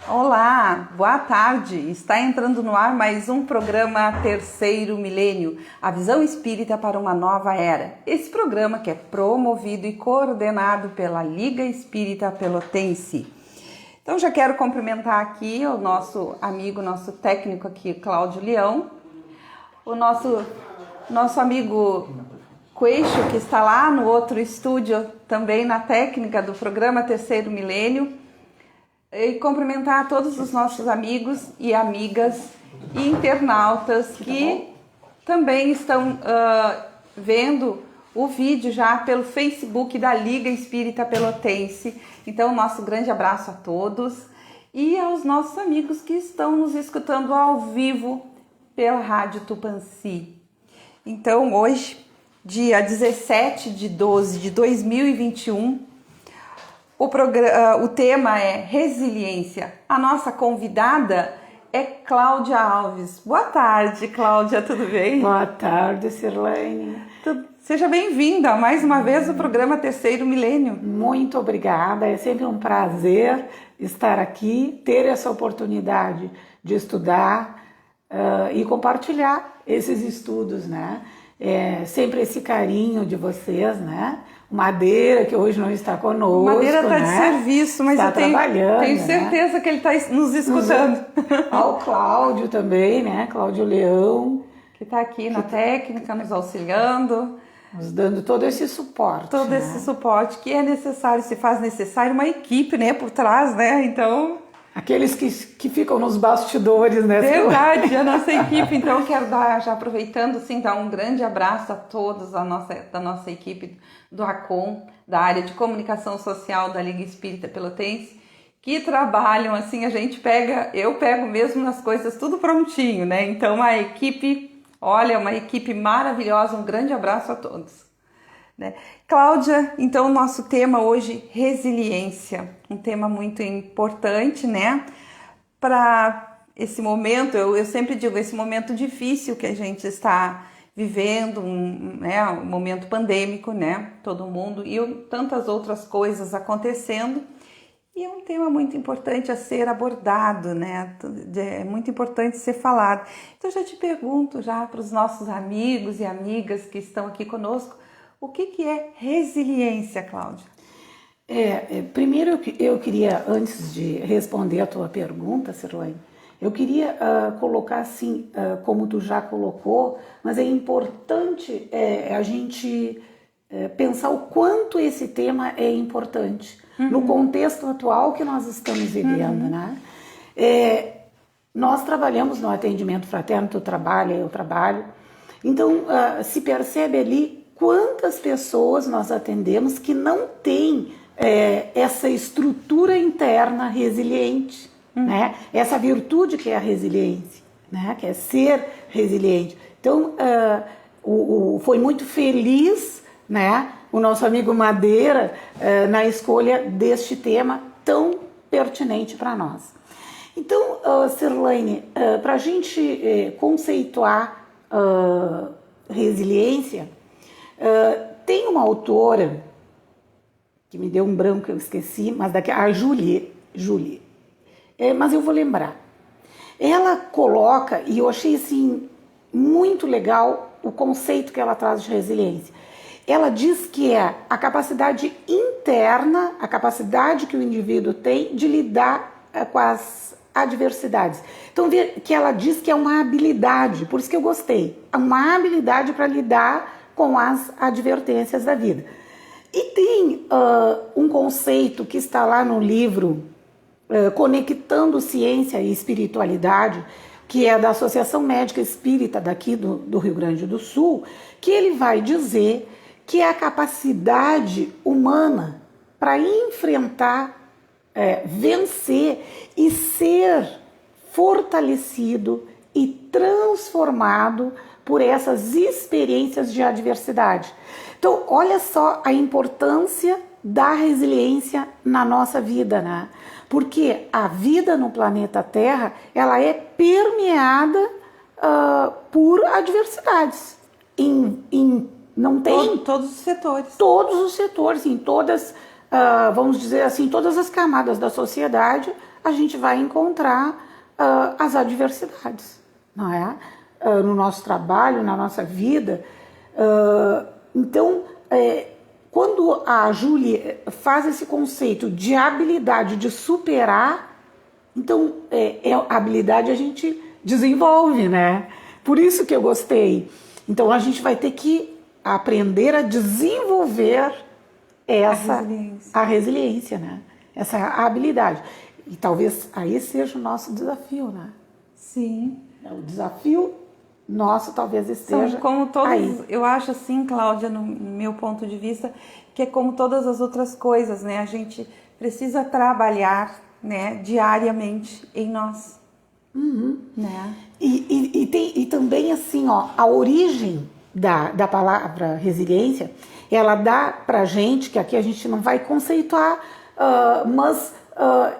Olá, boa tarde. Está entrando no ar mais um programa Terceiro Milênio, a visão espírita para uma nova era. Esse programa que é promovido e coordenado pela Liga Espírita Pelotense. Então já quero cumprimentar aqui o nosso amigo, nosso técnico aqui, Cláudio Leão, o nosso amigo Queixo, que está lá no outro estúdio, também na técnica do programa Terceiro Milênio. E cumprimentar todos os nossos amigos e amigas e internautas que também estão vendo o vídeo já pelo Facebook da Liga Espírita Pelotense. Então, nosso grande abraço a todos e aos nossos amigos que estão nos escutando ao vivo pela Rádio Tupãssi. Então, hoje, dia 17 de 12 de 2021, o tema é resiliência. A nossa convidada é Cláudia Alves. Boa tarde, Cláudia, tudo bem? Boa tarde, Sirlene. Seja bem-vinda mais uma vez ao programa Terceiro Milênio. Muito obrigada, é sempre um prazer estar aqui, ter essa oportunidade de estudar e compartilhar esses estudos, né? Sempre esse carinho de vocês, né? Madeira, que hoje não está conosco. Madeira está, né, de serviço, mas está eu tenho certeza, né, que ele está nos escutando. Ao Cláudio também, né? Cláudio Leão. Que está aqui na técnica, nos auxiliando. Nos dando todo esse suporte. Todo, né, esse suporte que é necessário, se faz necessário uma equipe, né, por trás, né? Então... Aqueles que ficam nos bastidores, né? Verdade, a nossa equipe. Então, quero dar, já aproveitando, sim, dar um grande abraço a todos da nossa equipe do ACOM, da área de comunicação social da Liga Espírita Pelotense, que trabalham, assim, eu pego mesmo nas coisas tudo prontinho, né? Então, a equipe, olha, uma equipe maravilhosa, um grande abraço a todos. Né? Cláudia, então o nosso tema hoje, resiliência, um tema muito importante, né, para esse momento, eu sempre digo, esse momento difícil que a gente está vivendo, um momento pandêmico, né, todo mundo, e tantas outras coisas acontecendo, e é um tema muito importante a ser abordado, né, é muito importante ser falado. Então eu já te pergunto, já para os nossos amigos e amigas que estão aqui conosco, o que é resiliência, Cláudia? Primeiro eu queria, antes de responder a tua pergunta, Sirlene, eu queria colocar assim, como tu já colocou, mas é importante a gente pensar o quanto esse tema é importante no contexto atual que nós estamos vivendo, né? Nós trabalhamos no atendimento fraterno, tu trabalha, eu trabalho, então se percebe ali quantas pessoas nós atendemos que não têm essa estrutura interna resiliente, né? Essa virtude que é a resiliência, né? Que é ser resiliente. Então, foi muito feliz, né, o nosso amigo Madeira na escolha deste tema tão pertinente para nós. Então, Sirlene, para a gente conceituar resiliência, tem uma autora que me deu um branco, eu esqueci, mas a Julie, mas eu vou lembrar. Ela coloca, e eu achei assim muito legal o conceito que ela traz de resiliência. Ela diz que é a capacidade interna, a capacidade que o indivíduo tem de lidar com as adversidades. Então, que ela diz que é uma habilidade, por isso que eu gostei, uma habilidade para lidar com as advertências da vida. E tem um conceito que está lá no livro Conectando Ciência e Espiritualidade, que é da Associação Médica Espírita daqui do Rio Grande do Sul, que ele vai dizer que é a capacidade humana para enfrentar, vencer e ser fortalecido e transformado por essas experiências de adversidade. Então, olha só a importância da resiliência na nossa vida, né? Porque a vida no planeta Terra, ela é permeada por adversidades. Não tem todos os setores. Todos os setores, em todas vamos dizer assim, todas as camadas da sociedade, a gente vai encontrar as adversidades, não é? No nosso trabalho, na nossa vida. Então, quando a Julie faz esse conceito de habilidade de superar, então a habilidade a gente desenvolve, né? Por isso que eu gostei. Então a gente vai ter que aprender a desenvolver a resiliência, né? Essa habilidade. E talvez aí seja o nosso desafio, né? Sim. O desafio nosso talvez esteja São como todos, aí. eu acho assim, Cláudia, no meu ponto de vista, que é como todas as outras coisas, né? A gente precisa trabalhar, né, diariamente em nós. Né? E também assim, ó, a origem da palavra resiliência, ela dá pra gente, que aqui a gente não vai conceituar, mas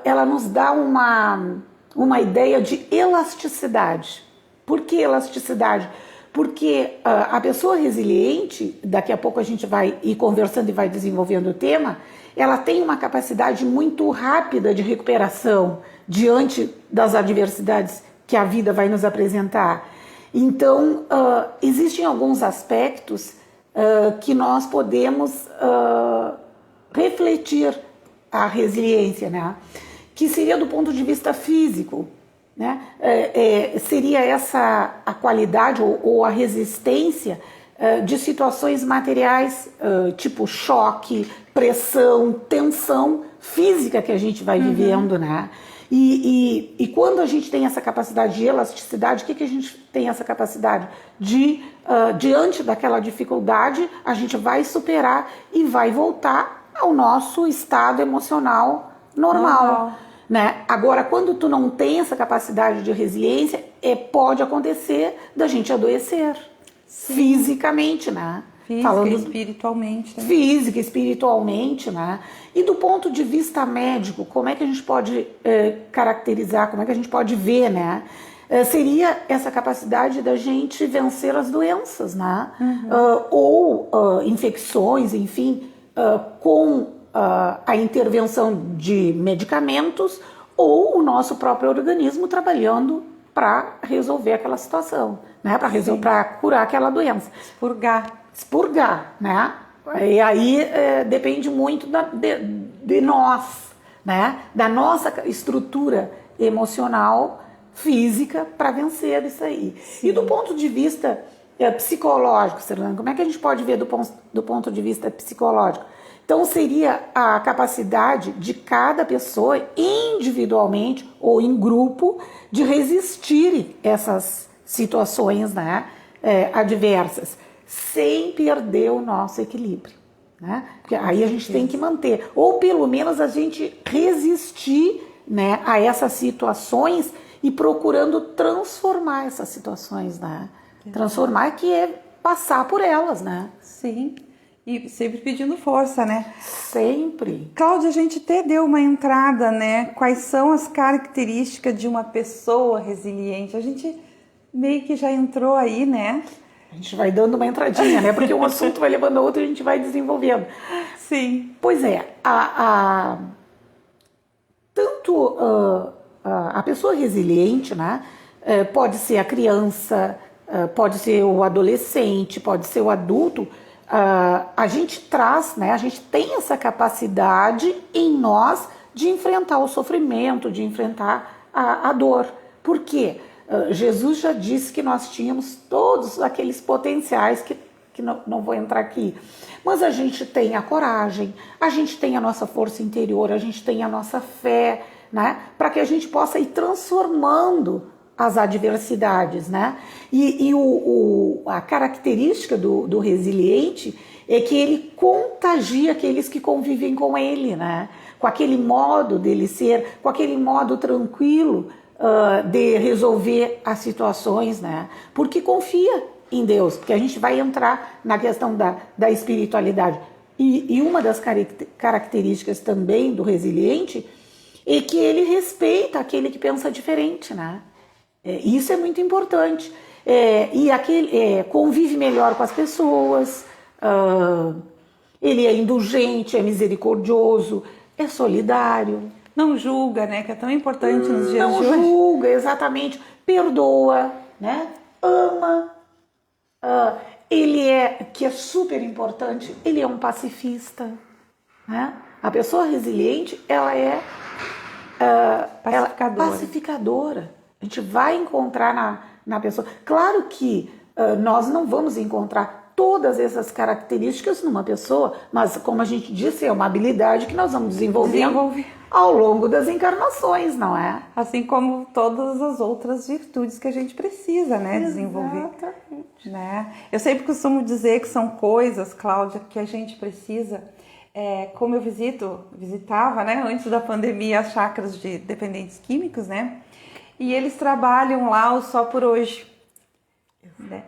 ela nos dá uma ideia de elasticidade. Por que elasticidade? Porque a pessoa resiliente, daqui a pouco a gente vai ir conversando e vai desenvolvendo o tema, ela tem uma capacidade muito rápida de recuperação diante das adversidades que a vida vai nos apresentar. Então, existem alguns aspectos que nós podemos refletir a resiliência, né? Que seria do ponto de vista físico, né? Seria essa a qualidade ou a resistência de situações materiais, tipo choque, pressão, tensão física que a gente vai vivendo, né? E quando a gente tem essa capacidade de elasticidade, o que a gente tem essa capacidade de, diante daquela dificuldade, a gente vai superar e vai voltar ao nosso estado emocional normal. Né? Agora, quando tu não tem essa capacidade de resiliência, pode acontecer da gente adoecer. Sim. Fisicamente, né? Física e espiritualmente. Né? Física, espiritualmente, né? E do ponto de vista médico, como é que a gente pode caracterizar, como é que a gente pode ver, né? Seria essa capacidade da gente vencer as doenças, né? Ou infecções, enfim, com a intervenção de medicamentos ou o nosso próprio organismo trabalhando para resolver aquela situação, né? Para curar aquela doença. Expurgar, né? E aí depende muito de nós, né? Da nossa estrutura emocional, física, para vencer isso aí. Sim. E do ponto de vista psicológico, Serlane, como é que a gente pode ver do ponto de vista psicológico? Então seria a capacidade de cada pessoa, individualmente ou em grupo, de resistir essas situações, né, adversas, sem perder o nosso equilíbrio, né? Porque aí a gente tem que manter, ou pelo menos a gente resistir, né, a essas situações e procurando transformar essas situações, né? Transformar, que é passar por elas, né? Sim. E sempre pedindo força, né? Sempre. Cláudia, a gente até deu uma entrada, né? Quais são as características de uma pessoa resiliente? A gente meio que já entrou aí, né? A gente vai dando uma entradinha, né? Porque um assunto vai levando a outro e a gente vai desenvolvendo. Sim. Pois é, tanto a pessoa resiliente, né? Pode ser a criança, pode ser o adolescente, pode ser o adulto. A gente traz, né? A gente tem essa capacidade em nós de enfrentar o sofrimento, de enfrentar a dor. Por quê? Jesus já disse que nós tínhamos todos aqueles potenciais que não vou entrar aqui. Mas a gente tem a coragem, a gente tem a nossa força interior, a gente tem a nossa fé, né? Para que a gente possa ir transformando as adversidades, né? E a característica do resiliente é que ele contagia aqueles que convivem com ele, né? Com aquele modo dele ser, com aquele modo tranquilo de resolver as situações, né? Porque confia em Deus, porque a gente vai entrar na questão da espiritualidade. E uma das características também do resiliente é que ele respeita aquele que pensa diferente, né? Isso é muito importante. E convive melhor com as pessoas, ele é indulgente, é misericordioso, é solidário. Não julga, né? Que é tão importante nos dias Não de hoje. julga, exatamente. Perdoa, né? Ama. Ele que é super importante, ele é um pacifista. Né? A pessoa resiliente, ela é pacificadora. A gente vai encontrar na pessoa. Claro que nós não vamos encontrar todas essas características numa pessoa, mas como a gente disse, é uma habilidade que nós vamos desenvolvendo ao longo das encarnações, não é? Assim como todas as outras virtudes que a gente precisa, né, desenvolver. Exatamente. Né? Eu sempre costumo dizer que são coisas, Cláudia, que a gente precisa. Como eu visitava, né, antes da pandemia, as chakras de dependentes químicos, né? E eles trabalham lá o só por hoje.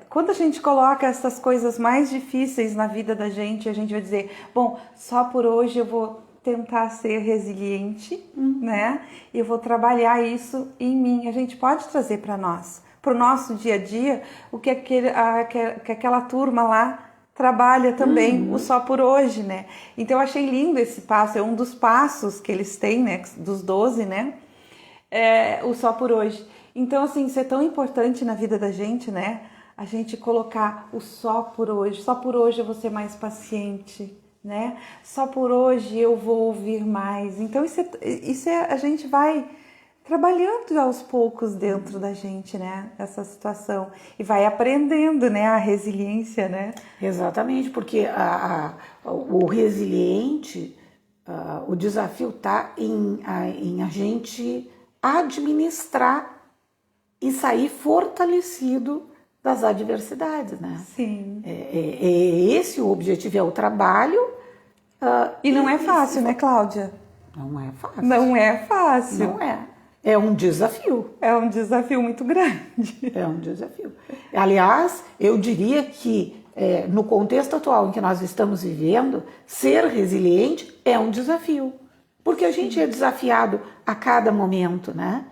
Quando a gente coloca essas coisas mais difíceis na vida da gente, a gente vai dizer, bom, só por hoje eu vou tentar ser resiliente, né? E eu vou trabalhar isso em mim. A gente pode trazer para nós, para o nosso dia a dia, o que aquela turma lá trabalha também, o só por hoje, né? Então eu achei lindo esse passo, é um dos passos que eles têm, né? Dos 12, né? O só por hoje. Então, assim, isso é tão importante na vida da gente, né? A gente colocar o só por hoje eu vou ser mais paciente, né? Só por hoje eu vou ouvir mais. Então, a gente vai trabalhando aos poucos dentro da gente, né? Essa situação. E vai aprendendo, né? A resiliência, né? Exatamente, porque o resiliente, o desafio está em a gente administrar e sair fortalecido das adversidades, né? Sim. Esse o objetivo, é o trabalho. E não é fácil, né, Cláudia? Não é fácil. Não é fácil. Não é. É um desafio. É um desafio muito grande. É um desafio. Aliás, eu diria que no contexto atual em que nós estamos vivendo, ser resiliente é um desafio. Porque a gente é desafiado a cada momento, né?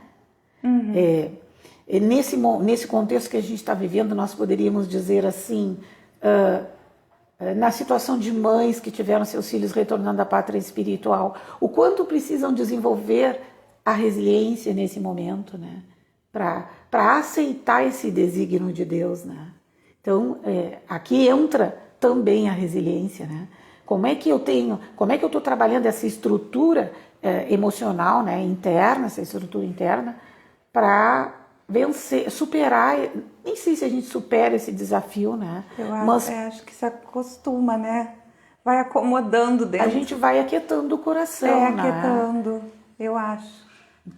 Nesse contexto que a gente está vivendo, nós poderíamos dizer assim, na situação de mães que tiveram seus filhos retornando à pátria espiritual, o quanto precisam desenvolver a resiliência nesse momento, né? Para aceitar esse desígnio de Deus, né? Então, aqui entra também a resiliência, né? Como é que eu estou trabalhando essa estrutura emocional, né, interna, essa estrutura interna, para vencer, superar, nem sei se a gente supera esse desafio, né? Mas acho que se acostuma, né? Vai acomodando dentro. A gente vai aquietando o coração, né? Aquietando, eu acho.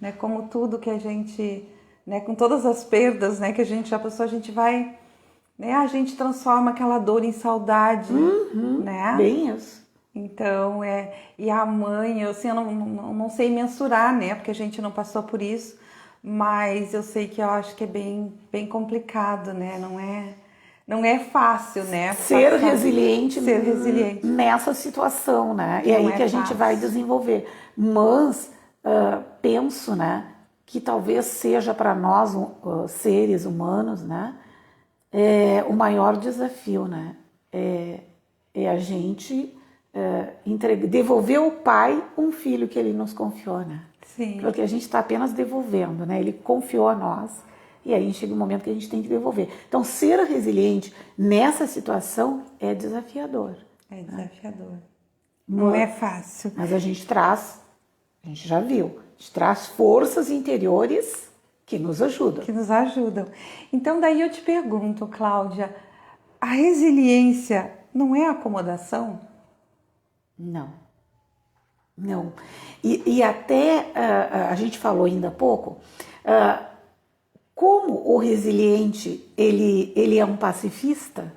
Né? Como tudo que a gente, né, com todas as perdas, né, que a gente já passou, a gente vai, né, a gente transforma aquela dor em saudade, né? Bem isso. Então, e a mãe, assim, eu não sei mensurar, né, porque a gente não passou por isso, mas eu sei que eu acho que é bem complicado, né, não é fácil, né? Ser resiliente nessa situação, né? E aí que a gente vai desenvolver. Mas penso, né, que talvez seja para nós, seres humanos, né, o maior desafio, né? É a gente devolver ao pai um filho que ele nos confiou, né? Sim. Porque a gente está apenas devolvendo, né? Ele confiou a nós e aí chega um momento que a gente tem que devolver. Então, ser resiliente nessa situação é desafiador. É desafiador. Não é fácil. Mas a gente já viu, a gente traz forças interiores que nos ajudam. Que nos ajudam. Então, daí eu te pergunto, Cláudia, a resiliência não é acomodação? Não. E até a gente falou ainda há pouco, como o resiliente ele é um pacifista,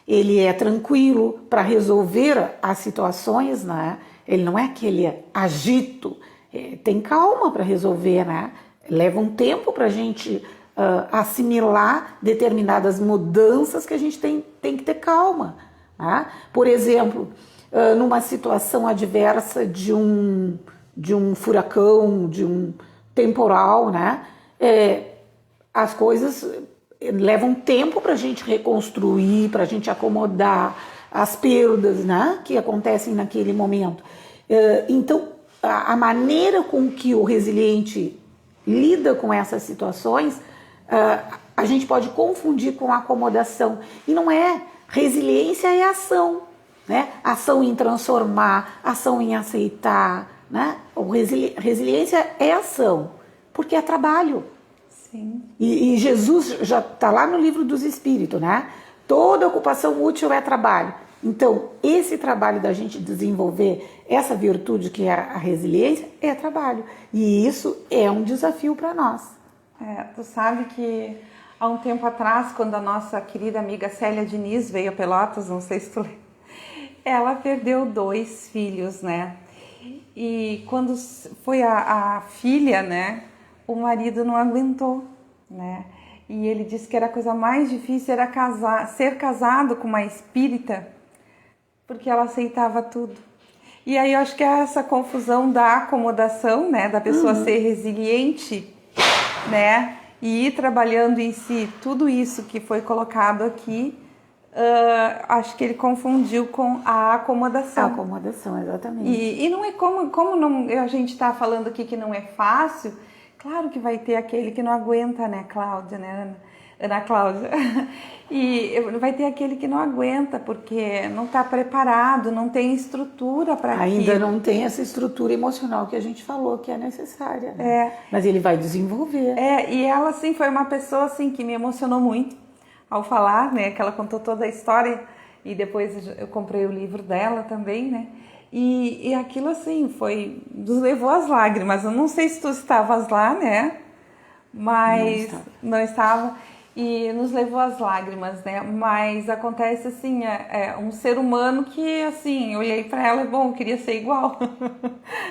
ele é tranquilo para resolver as situações, né? Ele não é aquele agito, tem calma para resolver, né? Leva um tempo para a gente assimilar determinadas mudanças que a gente tem que ter calma. Né? Por exemplo, numa situação adversa de um furacão, de um temporal, né? As coisas levam tempo para a gente reconstruir, para a gente acomodar, as perdas, né, que acontecem naquele momento. Então, a maneira com que o resiliente lida com essas situações, a gente pode confundir com acomodação. E não é. Resiliência é ação, né? Ação em transformar, ação em aceitar, né? Resiliência é ação, porque é trabalho. Sim. E Jesus já está lá no livro dos Espíritos, né? Toda ocupação útil é trabalho. Então, esse trabalho da gente desenvolver essa virtude que é a resiliência é trabalho. E isso é um desafio para nós. Tu sabe que há um tempo atrás, quando a nossa querida amiga Célia Diniz veio a Pelotas, não sei se tu lembra, ela perdeu 2 filhos, né? E quando foi a filha, né, o marido não aguentou, né? E ele disse que era a coisa mais difícil era ser casado com uma espírita, porque ela aceitava tudo. E aí eu acho que é essa confusão da acomodação, né, da pessoa ser resiliente, né, e ir trabalhando em si tudo isso que foi colocado aqui, acho que ele confundiu com a acomodação. A acomodação, exatamente. E não é como não, a gente está falando aqui que não é fácil, claro que vai ter aquele que não aguenta, né, Cláudia, né, Ana Cláudia? E vai ter aquele que não aguenta, porque não está preparado, não tem estrutura para aquilo. Ainda não tem essa estrutura emocional que a gente falou que é necessária, né? Mas ele vai desenvolver. E ela, assim, foi uma pessoa, assim, que me emocionou muito ao falar, né? Que ela contou toda a história e depois eu comprei o livro dela também, né? E aquilo, assim, nos levou às lágrimas. Eu não sei se tu estavas lá, né? Mas não estava. E nos levou às lágrimas, né? Mas acontece assim, um ser humano que, assim, eu olhei para ela e, bom, eu queria ser igual.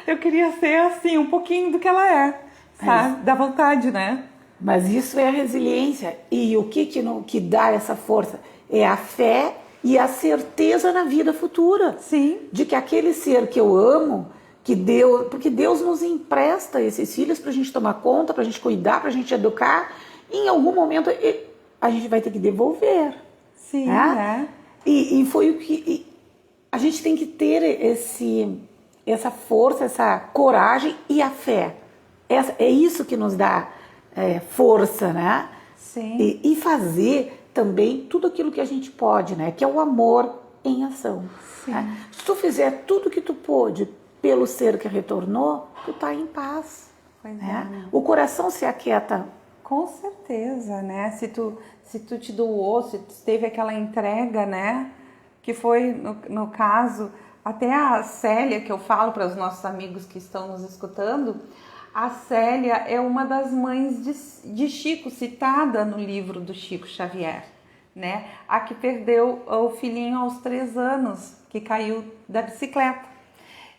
Eu queria ser, assim, um pouquinho do que ela é, sabe? Dá vontade, né? Mas isso é a resiliência. E o que dá essa força? É a fé e a certeza na vida futura. Sim. De que aquele ser que eu amo, porque Deus nos empresta esses filhos para a gente tomar conta, para a gente cuidar, para a gente educar. Em algum momento a gente vai ter que devolver. Sim, né? E foi o que... a gente tem que ter essa força, essa coragem e a fé. É isso que nos dá força, né? Sim. E fazer também tudo aquilo que a gente pode, né? Que é o amor em ação. Né? Se tu fizer tudo que tu pôde pelo ser que retornou, tu tá em paz. Né? O coração se aquieta. Com certeza, né? Se tu te doou, se tu teve aquela entrega, né? Que foi, no caso, até a Célia, que eu falo para os nossos amigos que estão nos escutando, a Célia é uma das mães de Chico, citada no livro do Chico Xavier, né? A que perdeu o filhinho aos 3 anos, que caiu da bicicleta.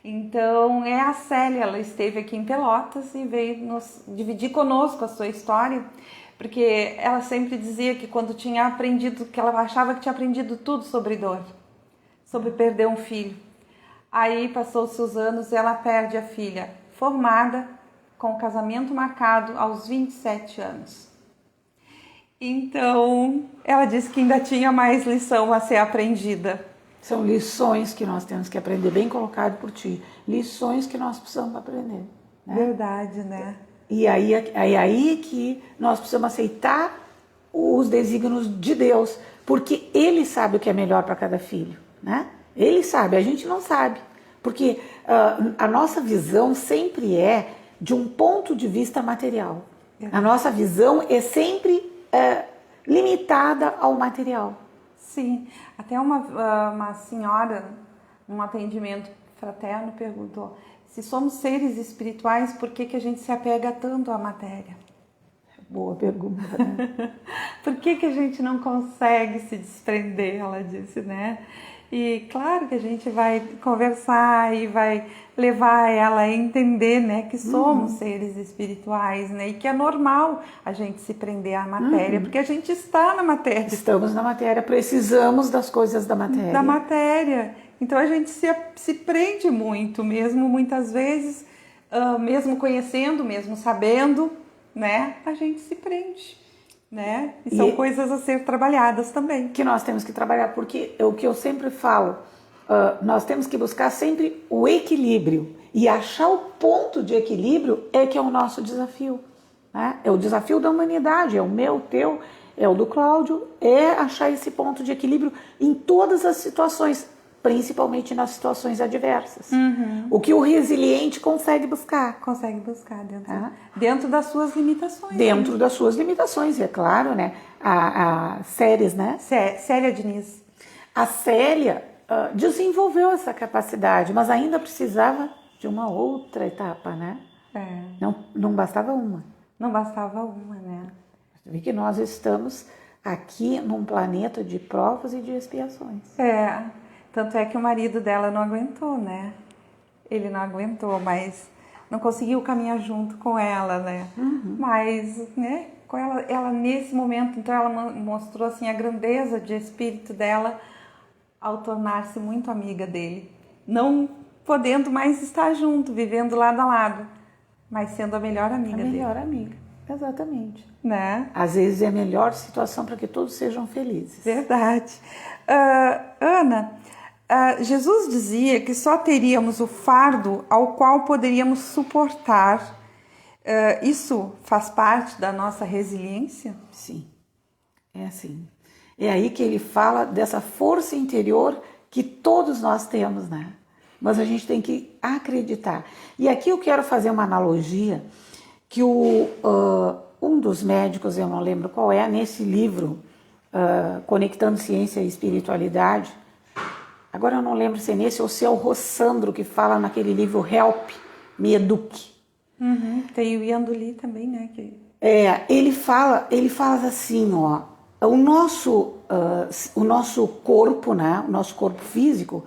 Então, é a Célia, ela esteve aqui em Pelotas e veio nos dividir conosco a sua história, porque ela sempre dizia que quando tinha aprendido, que ela achava que tinha aprendido tudo sobre dor, sobre perder um filho. Aí, passou-se os anos e ela perde a filha, formada, com o casamento marcado aos 27 anos. Então, ela disse que ainda tinha mais lição a ser aprendida. São lições que nós temos que aprender, bem colocado por ti. Lições que nós precisamos aprender. Né? Verdade, né? E aí que nós precisamos aceitar os desígnios de Deus, porque Ele sabe o que é melhor para cada filho. Né? Ele sabe, a gente não sabe. Porque a nossa visão sempre é de um ponto de vista material. A nossa visão é sempre limitada ao material. Sim, até uma senhora, num atendimento fraterno, perguntou: se somos seres espirituais, por que a gente se apega tanto à matéria? Boa pergunta, né? Por que a gente não consegue se desprender, ela disse, né? E claro que a gente vai conversar e vai levar ela a entender, né, que somos seres espirituais, né, e que é normal a gente se prender à matéria, porque a gente está na matéria. Estamos na matéria, precisamos das coisas da matéria. Da matéria. Então a gente se prende muito mesmo, muitas vezes, mesmo conhecendo, mesmo sabendo, né, a gente se prende. né? E são coisas a ser trabalhadas também. Que nós temos que trabalhar, porque é o que eu sempre falo, nós temos que buscar sempre o equilíbrio. E achar o ponto de equilíbrio é que é o nosso desafio. Né? É o desafio da humanidade, é o meu, o teu, é o do Cláudio, é achar esse ponto de equilíbrio em todas as situações, principalmente nas situações adversas. O que o resiliente consegue buscar. Consegue buscar dentro das suas limitações. Dentro das suas limitações, é claro, né? A Séries, né? Célia Diniz. A Célia desenvolveu essa capacidade, mas ainda precisava de uma outra etapa, né? Não bastava uma. Não bastava uma, né? Você vê que nós estamos aqui num planeta de provas e de expiações. Tanto é que o marido dela não aguentou, né? Ele não aguentou, mas não conseguiu caminhar junto com ela, né? Mas, né? Com ela nesse momento, então ela mostrou assim a grandeza de espírito dela ao tornar-se muito amiga dele, não podendo mais estar junto, vivendo lado a lado, mas sendo a melhor amiga dele. A melhor amiga, exatamente. Né? Às vezes é a melhor situação para que todos sejam felizes. Verdade. Ana, Jesus dizia que só teríamos o fardo ao qual poderíamos suportar. Isso faz parte da nossa resiliência? Sim, é assim. É aí que ele fala dessa força interior que todos nós temos, né? Mas a gente tem que acreditar. E aqui eu quero fazer uma analogia que um dos médicos, eu não lembro qual é, nesse livro, Conectando Ciência e Espiritualidade, agora eu não lembro se é nesse ou se é o Rossandro que fala naquele livro Help, Me Eduque. Tem o Yanduli também, né? Ele fala assim, ó, o nosso corpo, né, o nosso corpo físico,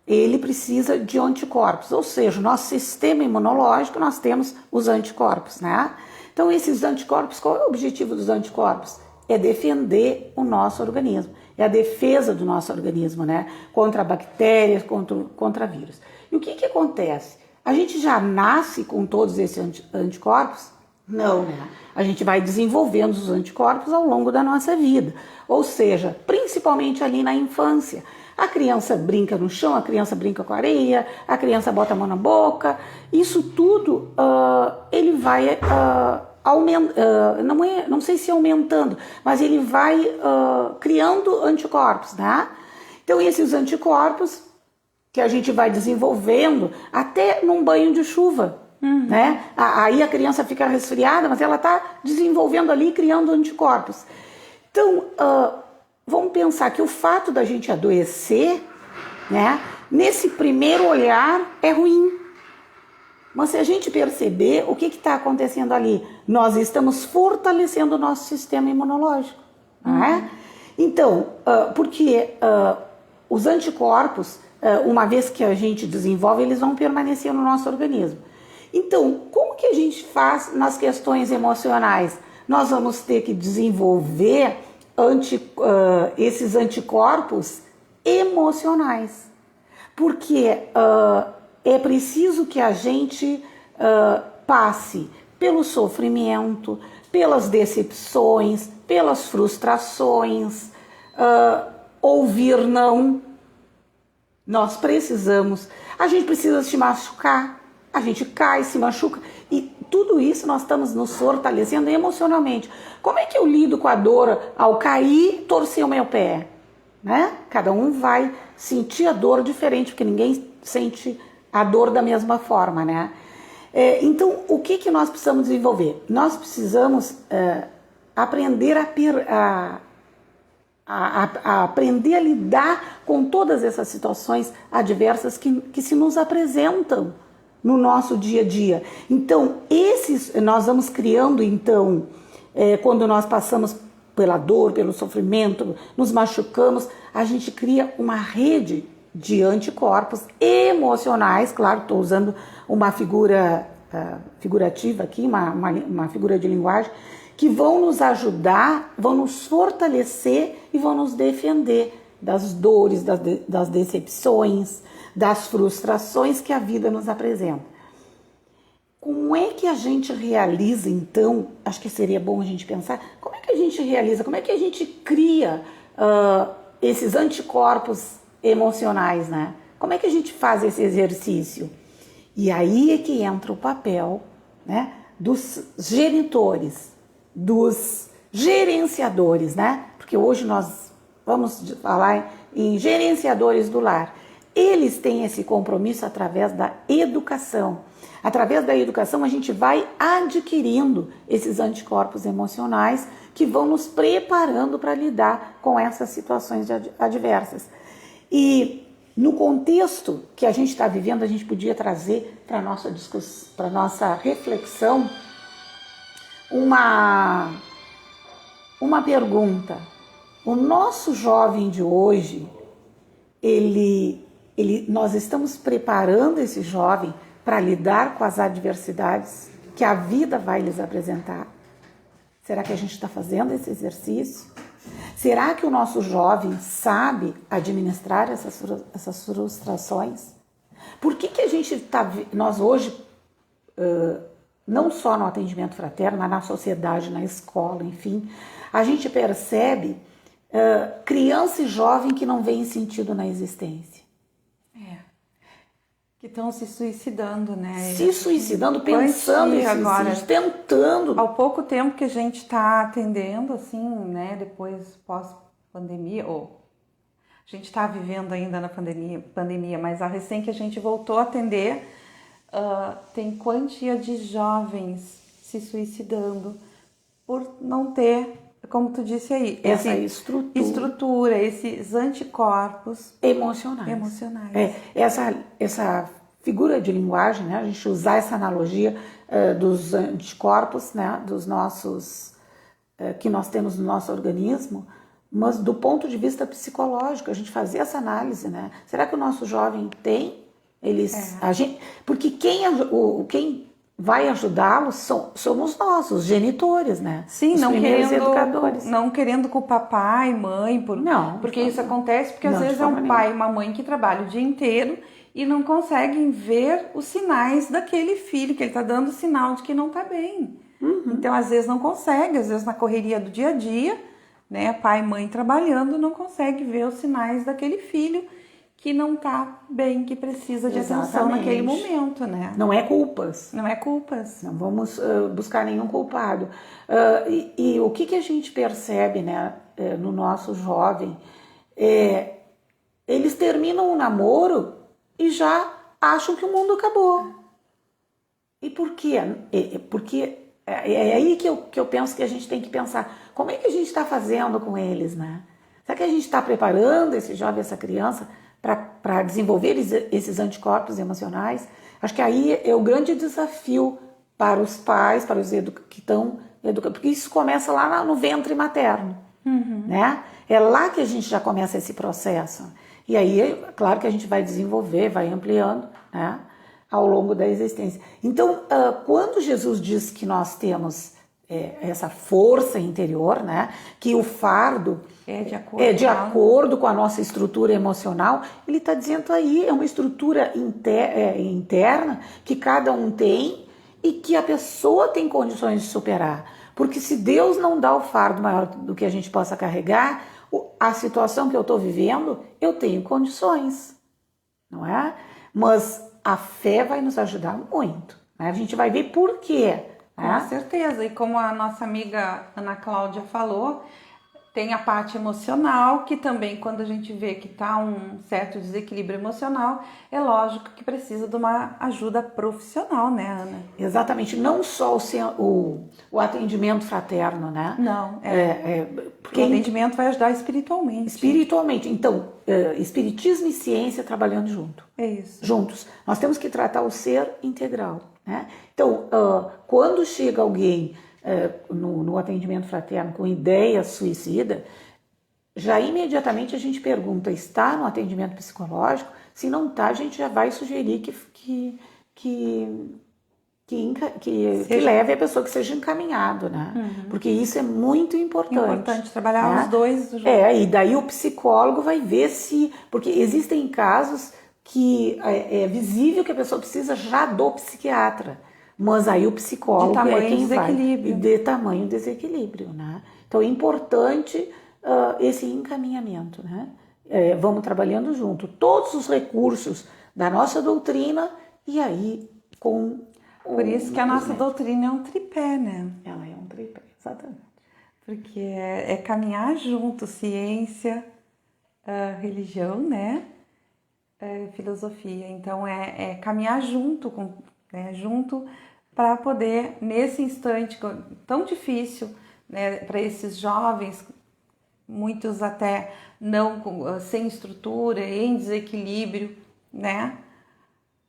ele precisa de anticorpos, ou seja, o nosso sistema imunológico, nós temos os anticorpos, né? Então, esses anticorpos, qual é o objetivo dos anticorpos? É defender o nosso organismo, é a defesa do nosso organismo, né? Contra bactérias, contra vírus. E o que acontece? A gente já nasce com todos esses anticorpos? Não, né? A gente vai desenvolvendo os anticorpos ao longo da nossa vida, ou seja, principalmente ali na infância. A criança brinca no chão, a criança brinca com areia, a criança bota a mão na boca. Isso tudo ele vai não sei se aumentando, mas ele vai criando anticorpos, né? Então esses anticorpos que a gente vai desenvolvendo até num banho de chuva, né? Aí a criança fica resfriada, mas ela está desenvolvendo ali, criando anticorpos. Então vamos pensar que o fato da gente adoecer, né, nesse primeiro olhar é ruim. Mas se a gente perceber o que está acontecendo ali, nós estamos fortalecendo o nosso sistema imunológico. Né? Então, porque os anticorpos, uma vez que a gente desenvolve, eles vão permanecer no nosso organismo. Então, como que a gente faz nas questões emocionais? Nós vamos ter que desenvolver esses anticorpos emocionais, porque é preciso que a gente passe pelo sofrimento, pelas decepções, pelas frustrações, ouvir não. Nós precisamos, a gente precisa se machucar, a gente cai, se machuca, e tudo isso nós estamos nos fortalecendo emocionalmente. Como é que eu lido com a dor ao cair e torcer o meu pé? Né? Cada um vai sentir a dor diferente, porque ninguém sente a dor da mesma forma, né? Então, o que nós precisamos desenvolver? Nós precisamos aprender a aprender a lidar com todas essas situações adversas que se nos apresentam no nosso dia a dia. Então, nós vamos criando, então, quando nós passamos pela dor, pelo sofrimento, nos machucamos, a gente cria uma rede de anticorpos emocionais, claro, estou usando uma figura figurativa aqui, uma figura de linguagem, que vão nos ajudar, vão nos fortalecer e vão nos defender das dores, das decepções, das frustrações que a vida nos apresenta. Como é que a gente realiza, então, acho que seria bom a gente pensar, como é que a gente gente realiza, como é que a gente cria esses anticorpos emocionais, né? Como é que a gente faz esse exercício? E aí é que entra o papel, né, dos genitores, dos gerenciadores, né? Porque hoje nós vamos falar em gerenciadores do lar. Eles têm esse compromisso através da educação. Através da educação a gente vai adquirindo esses anticorpos emocionais que vão nos preparando para lidar com essas situações adversas. E no contexto que a gente está vivendo, a gente podia trazer para a nossa discussão, para a nossa reflexão, uma pergunta. O nosso jovem de hoje, nós estamos preparando esse jovem para lidar com as adversidades que a vida vai lhes apresentar? Será que a gente está fazendo esse exercício? Será que o nosso jovem sabe administrar essas frustrações? Por que a gente está, nós hoje, não só no atendimento fraterno, mas na sociedade, na escola, enfim, a gente percebe criança e jovem que não veem sentido na existência. Que estão se suicidando, né? Se suicidando, pensando em agora, tentando. Ao pouco tempo que a gente está atendendo, assim, né? Depois, pós-pandemia, ou a gente está vivendo ainda na pandemia, mas a recém que a gente voltou a atender, tem quantia de jovens se suicidando por não ter, como tu disse aí, essa estrutura, esses anticorpos emocionais. Essa figura de linguagem, né? A gente usar essa analogia dos anticorpos, né? Dos nossos que nós temos no nosso organismo, mas do ponto de vista psicológico, a gente fazer essa análise, né? Será que o nosso jovem tem? Porque quem vai ajudá-los somos nós, os genitores, né? Sim, os primeiros educadores. Não querendo culpar pai, mãe, porque isso acontece porque às vezes é um pai e uma mãe que trabalham o dia inteiro e não conseguem ver os sinais daquele filho, que ele está dando sinal de que não está bem. Então, às vezes não consegue, às vezes na correria do dia a dia, né? Pai e mãe trabalhando, não consegue ver os sinais daquele filho que não está bem, que precisa de atenção naquele momento, né? Não é culpas. Não é culpas. Não vamos buscar nenhum culpado. E o que a gente percebe, né, no nosso jovem? Eles terminam o namoro e já acham que o mundo acabou. E por quê? Porque é aí que eu penso que a gente tem que pensar. Como é que a gente está fazendo com eles, né? Será que a gente está preparando esse jovem, essa criança, para desenvolver esses anticorpos emocionais? Acho que aí é o grande desafio para os pais, para os que estão educando, porque isso começa lá no ventre materno, né? É lá que a gente já começa esse processo. E aí, é claro que a gente vai desenvolver, vai ampliando, né, ao longo da existência. Então, quando Jesus diz que nós temos essa força interior, né, que o fardo é de acordo com a nossa estrutura emocional, ele está dizendo aí, é uma estrutura interna que cada um tem e que a pessoa tem condições de superar. Porque se Deus não dá o fardo maior do que a gente possa carregar, a situação que eu estou vivendo, eu tenho condições, não é? Mas a fé vai nos ajudar muito, né? A gente vai ver por quê. Com certeza, e como a nossa amiga Ana Cláudia falou, tem a parte emocional, que também quando a gente vê que está um certo desequilíbrio emocional, é lógico que precisa de uma ajuda profissional, né, Ana? Exatamente, não só o atendimento fraterno, né? Não, porque o atendimento vai ajudar espiritualmente. Espiritualmente, então, espiritismo e ciência trabalhando juntos. Nós temos que tratar o ser integral, né? Então, quando chega alguém no atendimento fraterno com ideia suicida, já imediatamente a gente pergunta, está no atendimento psicológico? Se não está, a gente já vai sugerir que leve a pessoa, que seja encaminhado, né? Porque isso é muito importante. É importante trabalhar, né, os dois juntos. E daí o psicólogo vai ver se... Porque existem casos que é visível que a pessoa precisa já do psiquiatra, Mas aí o psicólogo é quem vai de tamanho desequilíbrio, né? Então é importante esse encaminhamento, né? Vamos trabalhando junto, todos os recursos da nossa doutrina e aí com Por isso que a nossa doutrina é um tripé, né? Ela é um tripé, exatamente. Porque é caminhar junto, ciência, religião, né? Filosofia. Então é caminhar junto, junto para poder, nesse instante tão difícil, né, para esses jovens, muitos até não sem estrutura, em desequilíbrio, né?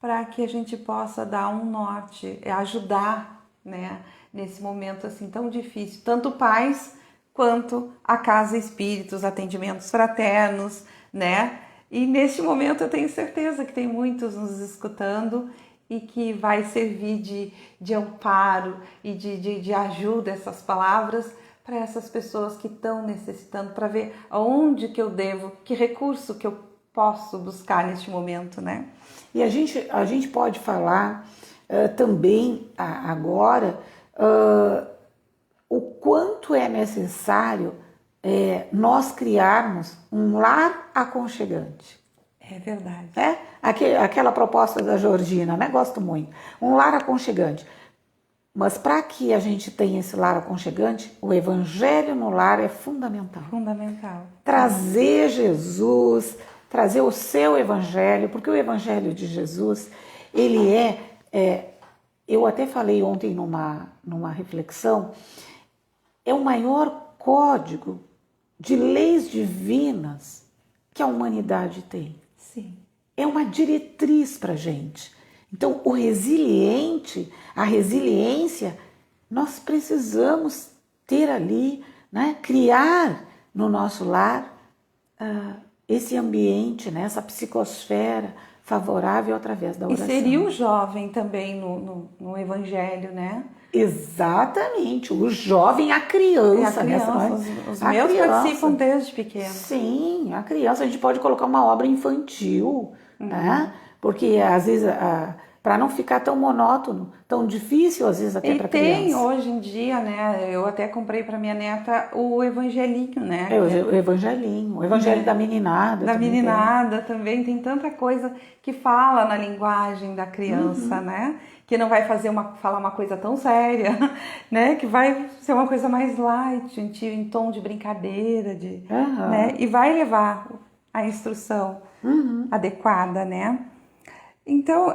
Para que a gente possa dar um norte, ajudar, né, nesse momento assim tão difícil, tanto pais quanto a Casa Espíritos, atendimentos fraternos, né? E neste momento eu tenho certeza que tem muitos nos escutando e que vai servir de amparo e de ajuda essas palavras para essas pessoas que estão necessitando, para ver aonde que eu devo, que recurso que eu posso buscar neste momento, né? E a gente pode falar também agora o quanto é necessário nós criarmos um lar aconchegante. É verdade. Aquela proposta da Georgina, né? Gosto muito. Um lar aconchegante. Mas para que a gente tenha esse lar aconchegante, o evangelho no lar é fundamental. Fundamental. Trazer Jesus, trazer o seu evangelho, porque o evangelho de Jesus, ele eu até falei ontem numa reflexão, é o maior código de leis divinas que a humanidade tem. Sim. É uma diretriz para a gente. Então, a resiliência, nós precisamos ter ali, né, criar no nosso lar esse ambiente, né, essa psicosfera favorável através da oração. E seria o jovem também no Evangelho, né? Exatamente, o jovem, a criança. Os meus participam desde pequeno. Sim, a criança. A gente pode colocar uma obra infantil, né? Porque às vezes, para não ficar tão monótono, tão difícil às vezes até para criança. E tem hoje em dia, né? Eu até comprei para minha neta o Evangelinho, né? O Evangelinho, o Evangelho da Meninada. Da Meninada também tem tanta coisa que fala na linguagem da criança, né? Que não vai falar uma coisa tão séria, né? Que vai ser uma coisa mais light, em tom de brincadeira, né? E vai levar a instrução adequada, né? Então,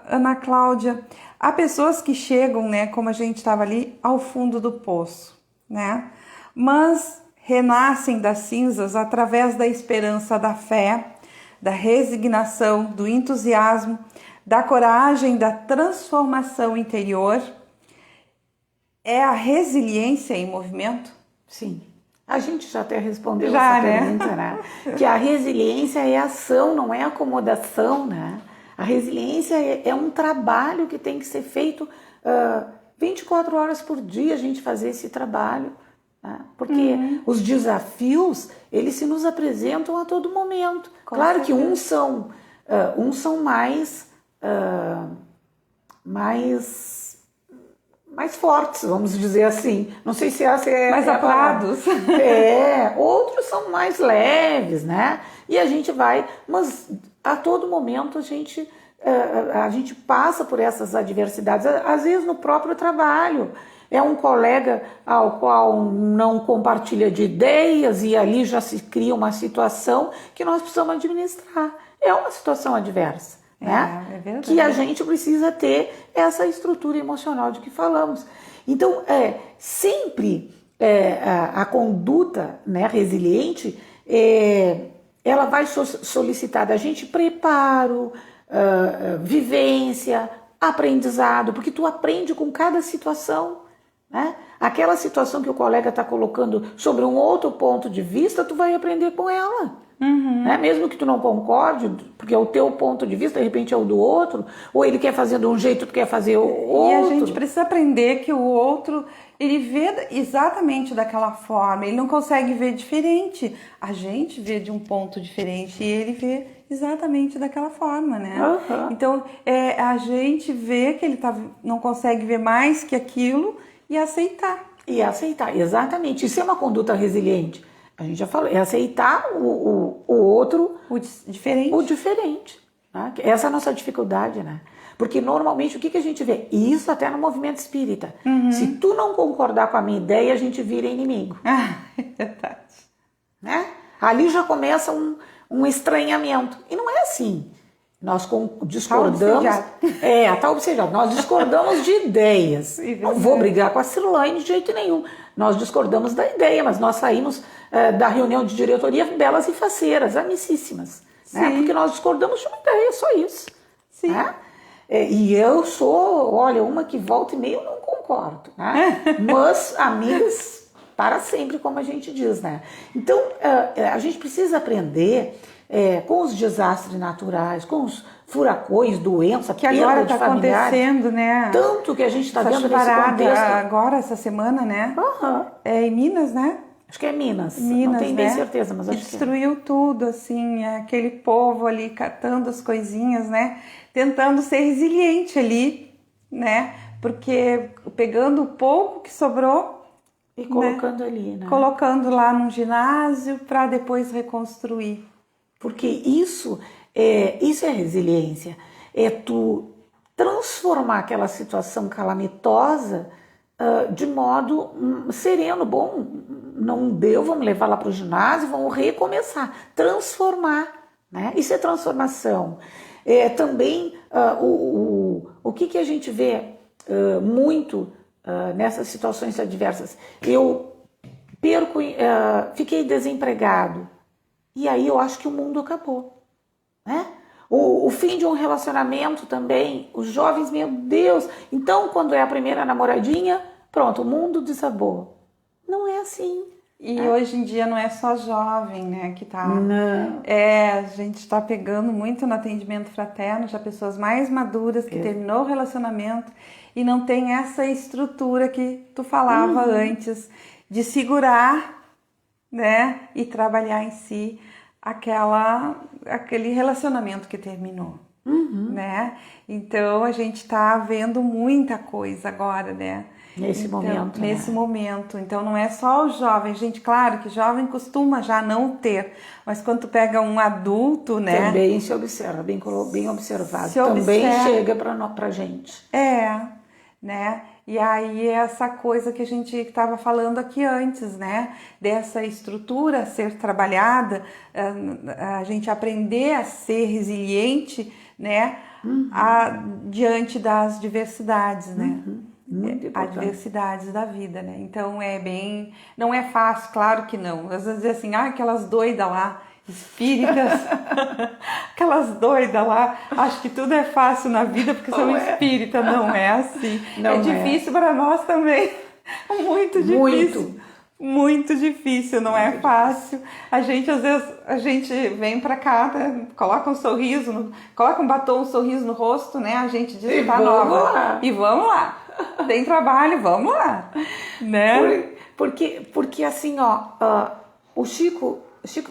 Ana Cláudia, há pessoas que chegam, né, como a gente estava ali, ao fundo do poço, né? Mas renascem das cinzas através da esperança, da fé, da resignação, do entusiasmo, da coragem, da transformação interior. É a resiliência em movimento? Sim. A gente já até respondeu essa pergunta, né? Que a resiliência é ação, não é acomodação, né? A resiliência é um trabalho que tem que ser feito 24 horas por dia, a gente fazer esse trabalho, né? Porque os desafios, eles se nos apresentam a todo momento. Claro que uns são mais fortes, vamos dizer assim. Não sei se essa é mais apurados. Outros são mais leves, né? E a gente vai, mas a todo momento a gente passa por essas adversidades, às vezes no próprio trabalho. É um colega ao qual não compartilha de ideias e ali já se cria uma situação que nós precisamos administrar. É uma situação adversa, né? É verdade. Que a gente precisa ter essa estrutura emocional de que falamos. Então, sempre a conduta, né, resiliente, ela vai solicitar da gente preparo, vivência, aprendizado, porque tu aprende com cada situação, né? Aquela situação que o colega está colocando sobre um outro ponto de vista, tu vai aprender com ela. Né? Mesmo que tu não concorde, porque é o teu ponto de vista, de repente é o do outro, ou ele quer fazer de um jeito, tu quer fazer o outro. E a gente precisa aprender que o outro, ele vê exatamente daquela forma, ele não consegue ver diferente. A gente vê de um ponto diferente e ele vê exatamente daquela forma, né? Uhum. Então, a gente vê que ele não consegue ver mais que aquilo e aceitar. E aceitar, exatamente. Isso é uma conduta resiliente. A gente já falou, é aceitar o outro, Diferente. o diferente. Né? Essa é a nossa dificuldade, né? Porque normalmente o que a gente vê? E isso até no movimento espírita. Se tu não concordar com a minha ideia, a gente vira inimigo. É verdade. Né? Ali já começa um estranhamento. E não é assim. Nós discordamos. Tá obsediado. Nós discordamos de ideias. Não vou brigar com a Cirlaine de jeito nenhum. Nós discordamos da ideia, mas nós saímos da reunião de diretoria belas e faceiras, amicíssimas. Né? Porque nós discordamos de uma ideia, só isso. Sim. Né? E eu sou, olha, uma que volta e meia eu não concordo. Né? Mas amigas para sempre, como a gente diz. Né? Então, a gente precisa aprender com os desastres naturais, com os furacões, doença, que agora está acontecendo, né? Tanto que a gente está vendo nesse contexto. Agora, essa semana, né? É em Minas, né? Acho que é Minas, não tenho bem certeza, mas acho que destruiu tudo, assim, aquele povo ali catando as coisinhas, né? Tentando ser resiliente ali, né? Porque pegando o pouco que sobrou e colocando ali, né? Colocando lá num ginásio para depois reconstruir. Porque isso é resiliência, é tu transformar aquela situação calamitosa de modo sereno, bom, não deu, vamos levar lá para o ginásio, vamos recomeçar, transformar, né? Isso é transformação. Também o que a gente vê muito nessas situações adversas, eu fiquei desempregado, e aí eu acho que o mundo acabou, né? O fim de um relacionamento também, os jovens, meu Deus, então quando é a primeira namoradinha, pronto, o mundo desabou. Não é assim. E hoje em dia não é só jovem, né, que tá... Não. A gente está pegando muito no atendimento fraterno, já pessoas mais maduras que terminou o relacionamento e não tem essa estrutura que tu falava antes, de segurar, né, e trabalhar em si aquele relacionamento que terminou, né? Então a gente está vendo muita coisa agora, né? Nesse momento. Então não é só o jovem, gente, claro que jovem costuma já não ter, mas quando tu pega um adulto, né? Também se observa, bem observado, também chega pra gente. Né? E aí essa coisa que a gente estava falando aqui antes, né? Dessa estrutura ser trabalhada, a gente aprender a ser resiliente, né? Diante das diversidades, né? Adversidades da vida, né? Então não é fácil, claro que não. Às vezes assim, aquelas doidas lá, espíritas, aquelas doidas lá, acho que tudo é fácil na vida porque são espíritas, não é assim. É difícil para nós também, muito difícil. Muito difícil, não é fácil. A gente, às vezes, vem pra cá, né? Coloca um sorriso, coloca um batom, um sorriso no rosto, né? A gente diz que tá nova. E vamos lá. Tem trabalho, vamos lá. Né? Porque assim, o Chico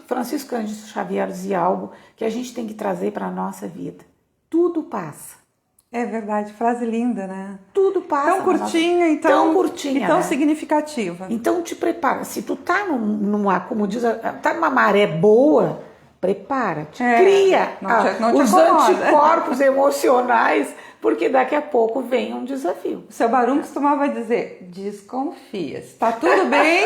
Francisco Cândido Xavier dizia algo que a gente tem que trazer para a nossa vida. Tudo passa. É verdade, frase linda, né? Tudo passa. Tão curtinha e tão né? significativa. Então te prepara. Se tu tá como diz, tá numa maré boa, prepara-te. Cria os anticorpos emocionais, porque daqui a pouco vem um desafio. O seu Barum costumava dizer, desconfia, está tudo bem?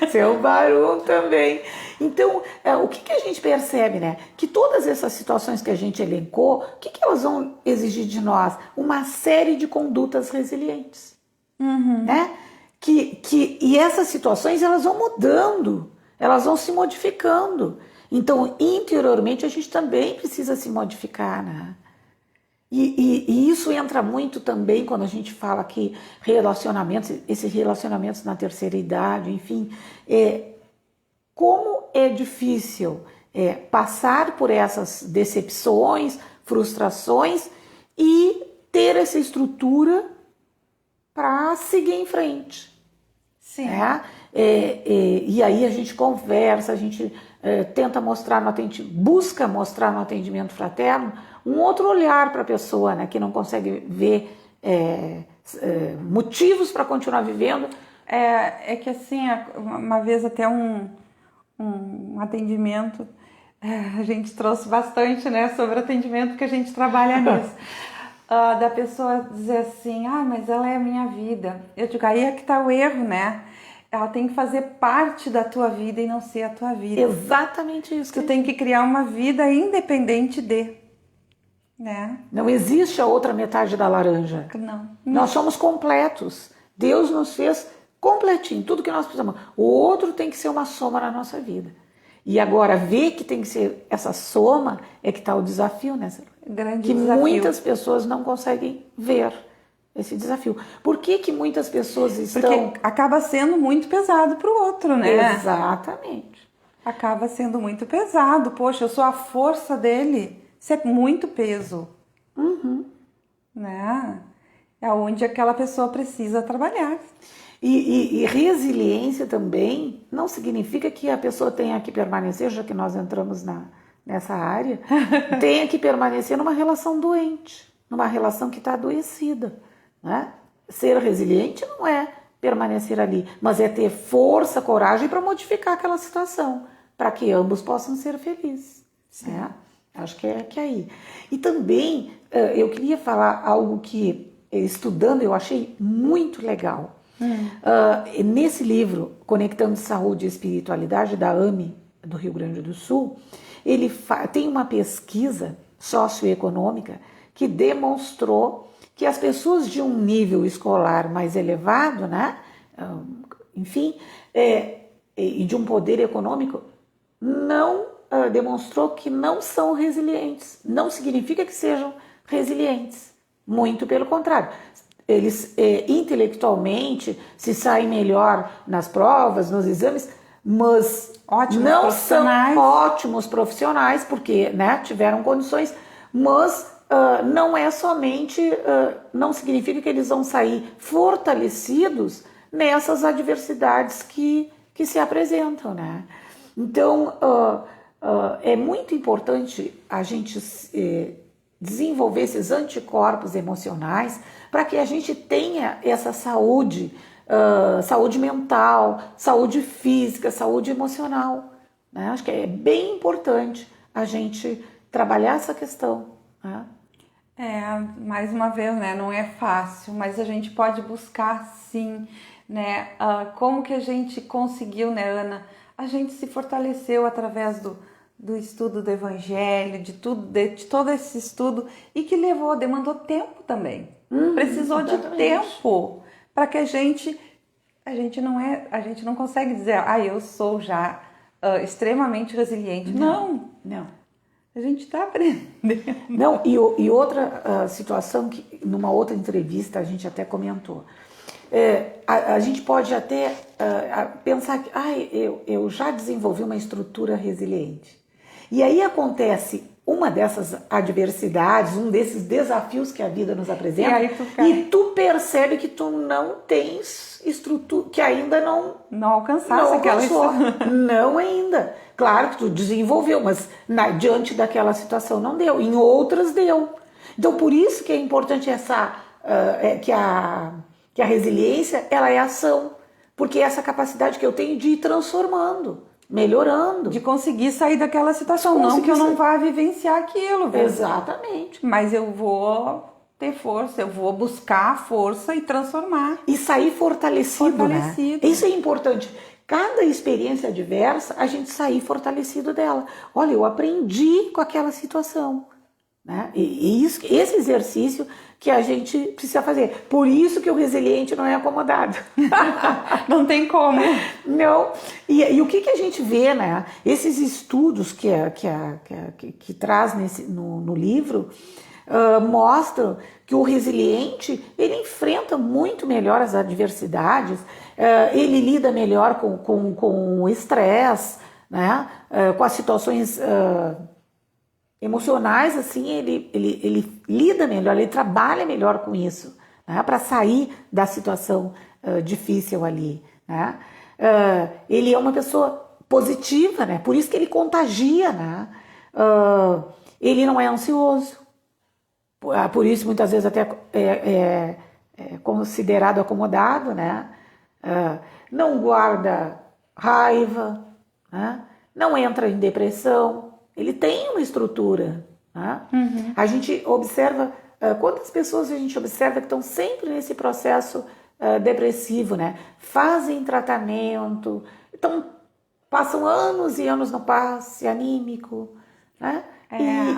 Seu Barum também. Então, o que a gente percebe, né? Que todas essas situações que a gente elencou, o que elas vão exigir de nós? Uma série de condutas resilientes. Né? E essas situações, elas vão mudando, elas vão se modificando. Então, interiormente, a gente também precisa se modificar, né? E isso entra muito também quando a gente fala que esses relacionamentos na terceira idade, enfim, como é difícil passar por essas decepções, frustrações e ter essa estrutura para seguir em frente. Sim. E aí a gente conversa, a gente tenta mostrar busca mostrar no atendimento fraterno um outro olhar para a pessoa, né, que não consegue ver motivos para continuar vivendo. É que assim, uma vez até um atendimento, a gente trouxe bastante, né, sobre atendimento, porque a gente trabalha nisso. Da pessoa dizer assim, mas ela é a minha vida. Eu digo, aí é que tá o erro, né? Ela tem que fazer parte da tua vida e não ser a tua vida. Exatamente isso. Tu tem que criar uma vida independente de, né? Não existe a outra metade da laranja. Não. Nós somos completos. Deus nos fez completinho, tudo que nós precisamos. O outro tem que ser uma soma na nossa vida. E agora, ver que tem que ser essa soma é que está o desafio, né, Célula? Grande que desafio. Muitas pessoas não conseguem ver esse desafio. Por que muitas pessoas estão... Porque acaba sendo muito pesado para o outro, né? Exatamente. Acaba sendo muito pesado. Poxa, eu sou a força dele. Isso é muito peso. Né? É onde aquela pessoa precisa trabalhar. E resiliência também não significa que a pessoa tenha que permanecer, já que nós entramos nessa área, tenha que permanecer numa relação doente, numa relação que está adoecida. Né? Ser resiliente não é permanecer ali, mas é ter força, coragem para modificar aquela situação, para que ambos possam ser felizes. Né? Acho que é aí. E também eu queria falar algo que, estudando, eu achei muito legal. Nesse livro, Conectando Saúde e Espiritualidade, da AME, do Rio Grande do Sul, ele tem uma pesquisa socioeconômica que demonstrou que as pessoas de um nível escolar mais elevado, né, enfim, e de um poder econômico, não demonstrou que não são resilientes. Não significa que sejam resilientes. Muito pelo contrário. Eles intelectualmente se saem melhor nas provas, nos exames, mas não são ótimos profissionais, porque, né, tiveram condições, mas não é somente, não significa que eles vão sair fortalecidos nessas adversidades que se apresentam, né? Então, é muito importante a gente desenvolver esses anticorpos emocionais para que a gente tenha essa saúde, saúde mental, saúde física, saúde emocional. Né? Acho que é bem importante a gente trabalhar essa questão. Né? Mais uma vez, né? Não é fácil, mas a gente pode buscar sim, né? Como que a gente conseguiu, né, Ana? A gente se fortaleceu através do estudo do Evangelho, de todo esse estudo, e que demandou tempo também. Precisou exatamente. De tempo para que a gente não consegue dizer, eu sou já extremamente resiliente. Não. A gente está aprendendo. Não, e outra situação que numa outra entrevista a gente até comentou. A gente pode até pensar que eu já desenvolvi uma estrutura resiliente. E aí acontece uma dessas adversidades, um desses desafios que a vida nos apresenta, e tu percebe que tu não tens estrutura, que ainda não alcançasse aquela estrutura. Não ainda. Claro que tu desenvolveu, mas diante daquela situação não deu. Em outras deu. Então por isso que é importante que a resiliência, ela é ação. Porque é essa capacidade que eu tenho de ir transformando, melhorando. De conseguir sair daquela situação. Não que eu não vá vivenciar aquilo. Exatamente. Mas eu vou ter força, eu vou buscar a força e transformar. E sair fortalecido. Né? Isso é importante. Cada experiência adversa, a gente sair fortalecido dela. Olha, eu aprendi com aquela situação. Né? E esse exercício que a gente precisa fazer. Por isso que o resiliente não é acomodado. Não tem como. Não. E o que a gente vê, né? Esses estudos que traz no livro mostram que o resiliente, ele enfrenta muito melhor as adversidades, ele lida melhor com o estresse, né? Com as situações emocionais, assim, ele lida melhor, ele trabalha melhor com isso, né? Para sair da situação difícil ali. Né? Ele é uma pessoa positiva, né? Por isso que ele contagia, né? Ele não é ansioso, por isso muitas vezes até é considerado acomodado, né? Não guarda raiva, né? Não entra em depressão, ele tem uma estrutura, né? A gente observa, quantas pessoas a gente observa que estão sempre nesse processo depressivo, né? Fazem tratamento, então passam anos e anos no passe anímico, né?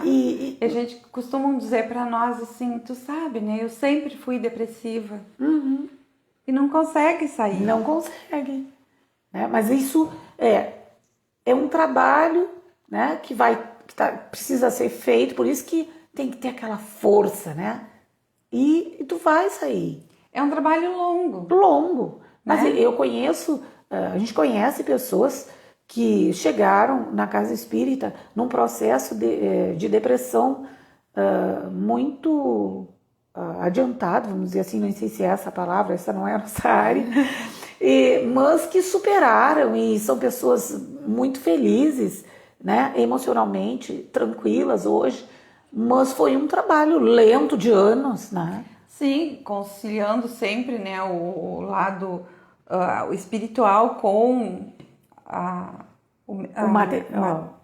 E a gente costuma dizer para nós assim, tu sabe, né? Eu sempre fui depressiva. E não consegue sair. Não consegue, né? Mas isso é um trabalho, né? Precisa ser feito, por isso que tem que ter aquela força, né? E tu vai sair. É um trabalho longo. Longo. Mas né? eu conheço, a gente conhece pessoas que chegaram na casa espírita num processo de depressão muito adiantado, vamos dizer assim, não sei se é essa a palavra, essa não é a nossa área, mas que superaram e são pessoas muito felizes, né, emocionalmente, tranquilas hoje, mas foi um trabalho lento de anos, né? Sim, conciliando sempre, né, o lado o espiritual com o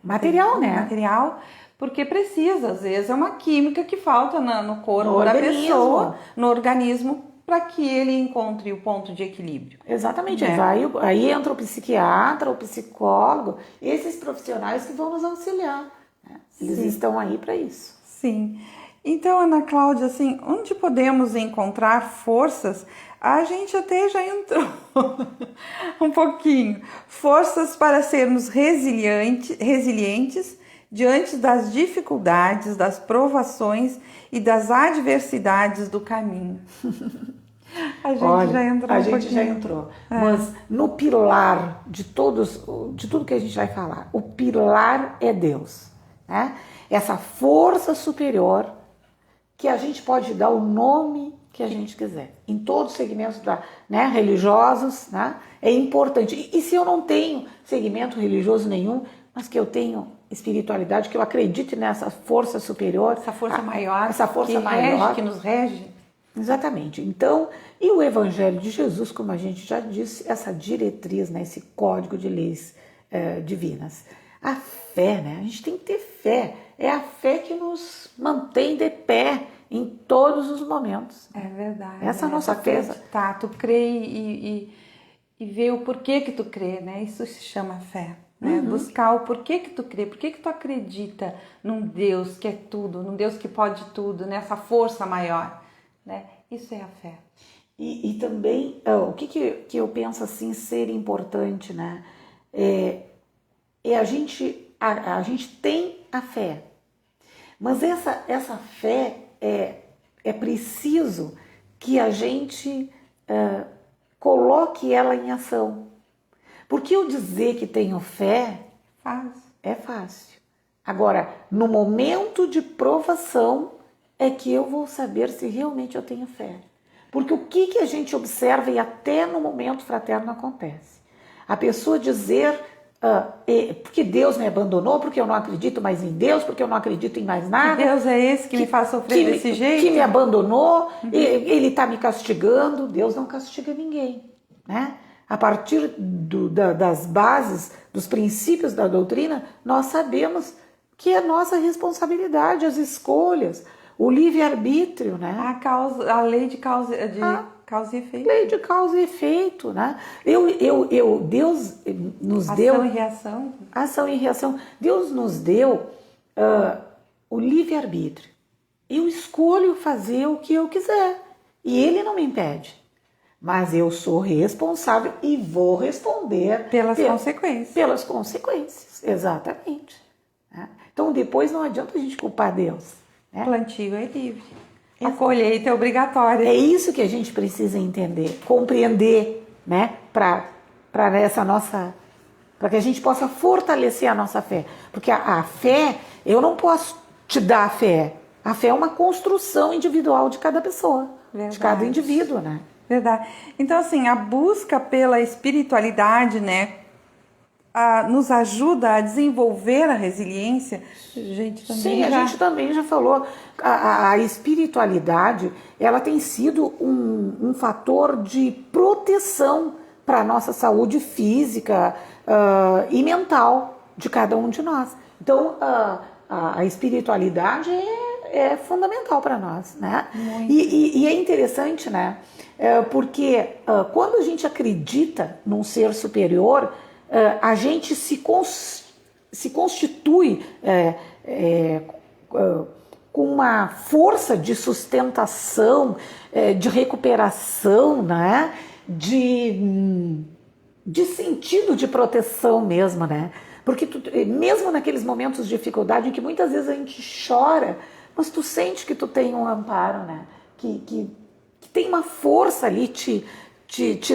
material, né? Material, porque precisa, às vezes, é uma química que falta no corpo No da organismo. pessoa, no organismo, para que ele encontre o ponto de equilíbrio. Exatamente, né? aí entra o psiquiatra, o psicólogo, esses profissionais que vão nos auxiliar, né? Eles estão aí para isso. Sim. Então, Ana Cláudia, assim, onde podemos encontrar forças? A gente até já entrou um pouquinho. Forças para sermos resilientes diante das dificuldades, das provações e das adversidades do caminho. A gente já entrou um pouquinho. Mas no pilar de tudo que a gente vai falar, o pilar é Deus, né? Essa força superior que a gente pode dar o nome que a gente quiser. Em todos os segmentos religiosos, né? É importante. E se eu não tenho segmento religioso nenhum, mas que eu tenho espiritualidade, que eu acredite nessa força superior. Essa força maior. Essa força maior. Que nos rege. Exatamente. Então, e o Evangelho de Jesus, como a gente já disse, essa diretriz, né? Esse código de leis divinas. A fé, né? A gente tem que ter fé. É a fé que nos mantém de pé em todos os momentos. É verdade. Essa nossa fé. Tá, tu crê e ver o porquê que tu crê, né? Isso se chama fé. Né? Buscar o porquê que tu crê, porquê que tu acredita num Deus que é tudo, num Deus que pode tudo, nessa força maior. Né? Isso é a fé. E também, o que eu penso assim ser importante, né? A gente tem a fé, mas essa fé é preciso que a gente coloque ela em ação. Porque eu dizer que tenho fé é fácil. Agora, no momento de provação é que eu vou saber se realmente eu tenho fé. Porque o que a gente observa e até no momento fraterno acontece? A pessoa dizer... porque Deus me abandonou, porque eu não acredito mais em Deus, porque eu não acredito em mais nada. Que Deus é esse que me faz sofrer desse jeito? Que me abandonou, ele está me castigando. Deus não castiga ninguém, né? A partir das bases, dos princípios da doutrina, nós sabemos que é nossa responsabilidade, as escolhas, o livre-arbítrio, né? A lei de causa e efeito. Lei de causa e efeito, né? Deus nos deu... Ação e reação. Ação e reação. Deus nos deu o livre-arbítrio. Eu escolho fazer o que eu quiser. E Ele não me impede. Mas eu sou responsável e vou responder... Pelas consequências. Pelas consequências, exatamente. Né? Então, depois não adianta a gente culpar Deus. Né? Plantio é livre. A colheita é obrigatória. É isso que a gente precisa entender, compreender, né? Para que a gente possa fortalecer a nossa fé. Porque a fé, eu não posso te dar a fé. A fé é uma construção individual de cada pessoa, de cada indivíduo, né? Verdade. Então, assim, a busca pela espiritualidade, né? nos ajuda a desenvolver a resiliência? A gente também já falou. A espiritualidade, ela tem sido um fator de proteção para a nossa saúde física e mental de cada um de nós. Então, a espiritualidade é fundamental para nós, né? E é interessante, né? Porque quando a gente acredita num ser superior, a gente se constitui com uma força de sustentação, de recuperação, né? De sentido de proteção mesmo, né? Porque mesmo naqueles momentos de dificuldade em que muitas vezes a gente chora, mas tu sente que tu tem um amparo, né? Que tem uma força ali te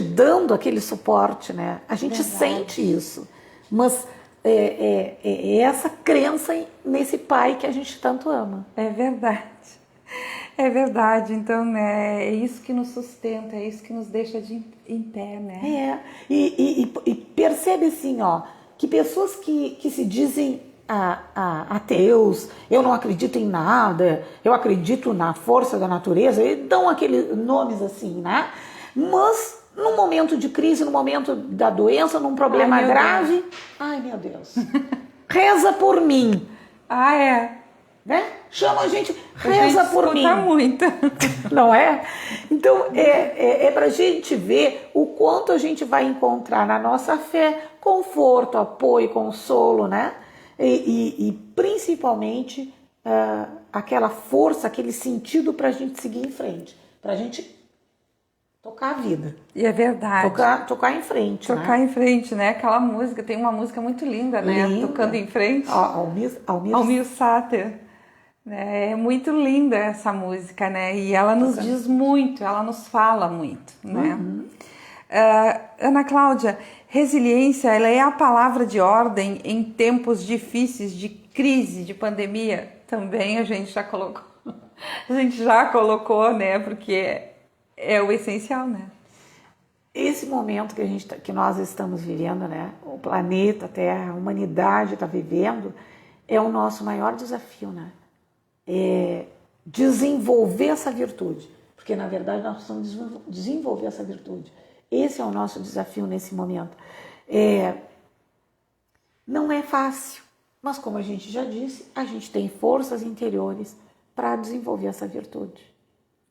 dando aquele suporte, né? A gente sente isso, mas é essa crença nesse pai que a gente tanto ama. É verdade, então, né, é isso que nos sustenta, é isso que nos deixa em pé, né? E percebe assim, ó, que pessoas que se dizem ateus, eu não acredito em nada, eu acredito na força da natureza, e dão aqueles nomes assim, né? Mas num momento de crise, no momento da doença, num problema grave, ai meu Deus, reza por mim. Né? Chama a gente, reza por mim. Muito. Não é? Então, é pra gente ver o quanto a gente vai encontrar na nossa fé conforto, apoio, consolo, né? E principalmente aquela força, aquele sentido pra gente seguir em frente, pra gente tocar a vida. E é verdade. Tocar em frente. Tocar em frente, né? Aquela música, tem uma música muito linda, né? Tocando em frente. Almir Sater. É muito linda essa música, né? E ela nos diz muito, ela nos fala muito, né? Ana Cláudia, resiliência, ela é a palavra de ordem em tempos difíceis de crise, de pandemia? Também a gente já colocou. A gente já colocou, né? Porque é o essencial, né? Esse momento que nós estamos vivendo, né? O planeta, a Terra, a humanidade está vivendo, é o nosso maior desafio, né? Desenvolver essa virtude, porque na verdade nós precisamos desenvolver essa virtude. Esse é o nosso desafio nesse momento. Não é fácil, mas como a gente já disse, a gente tem forças interiores para desenvolver essa virtude.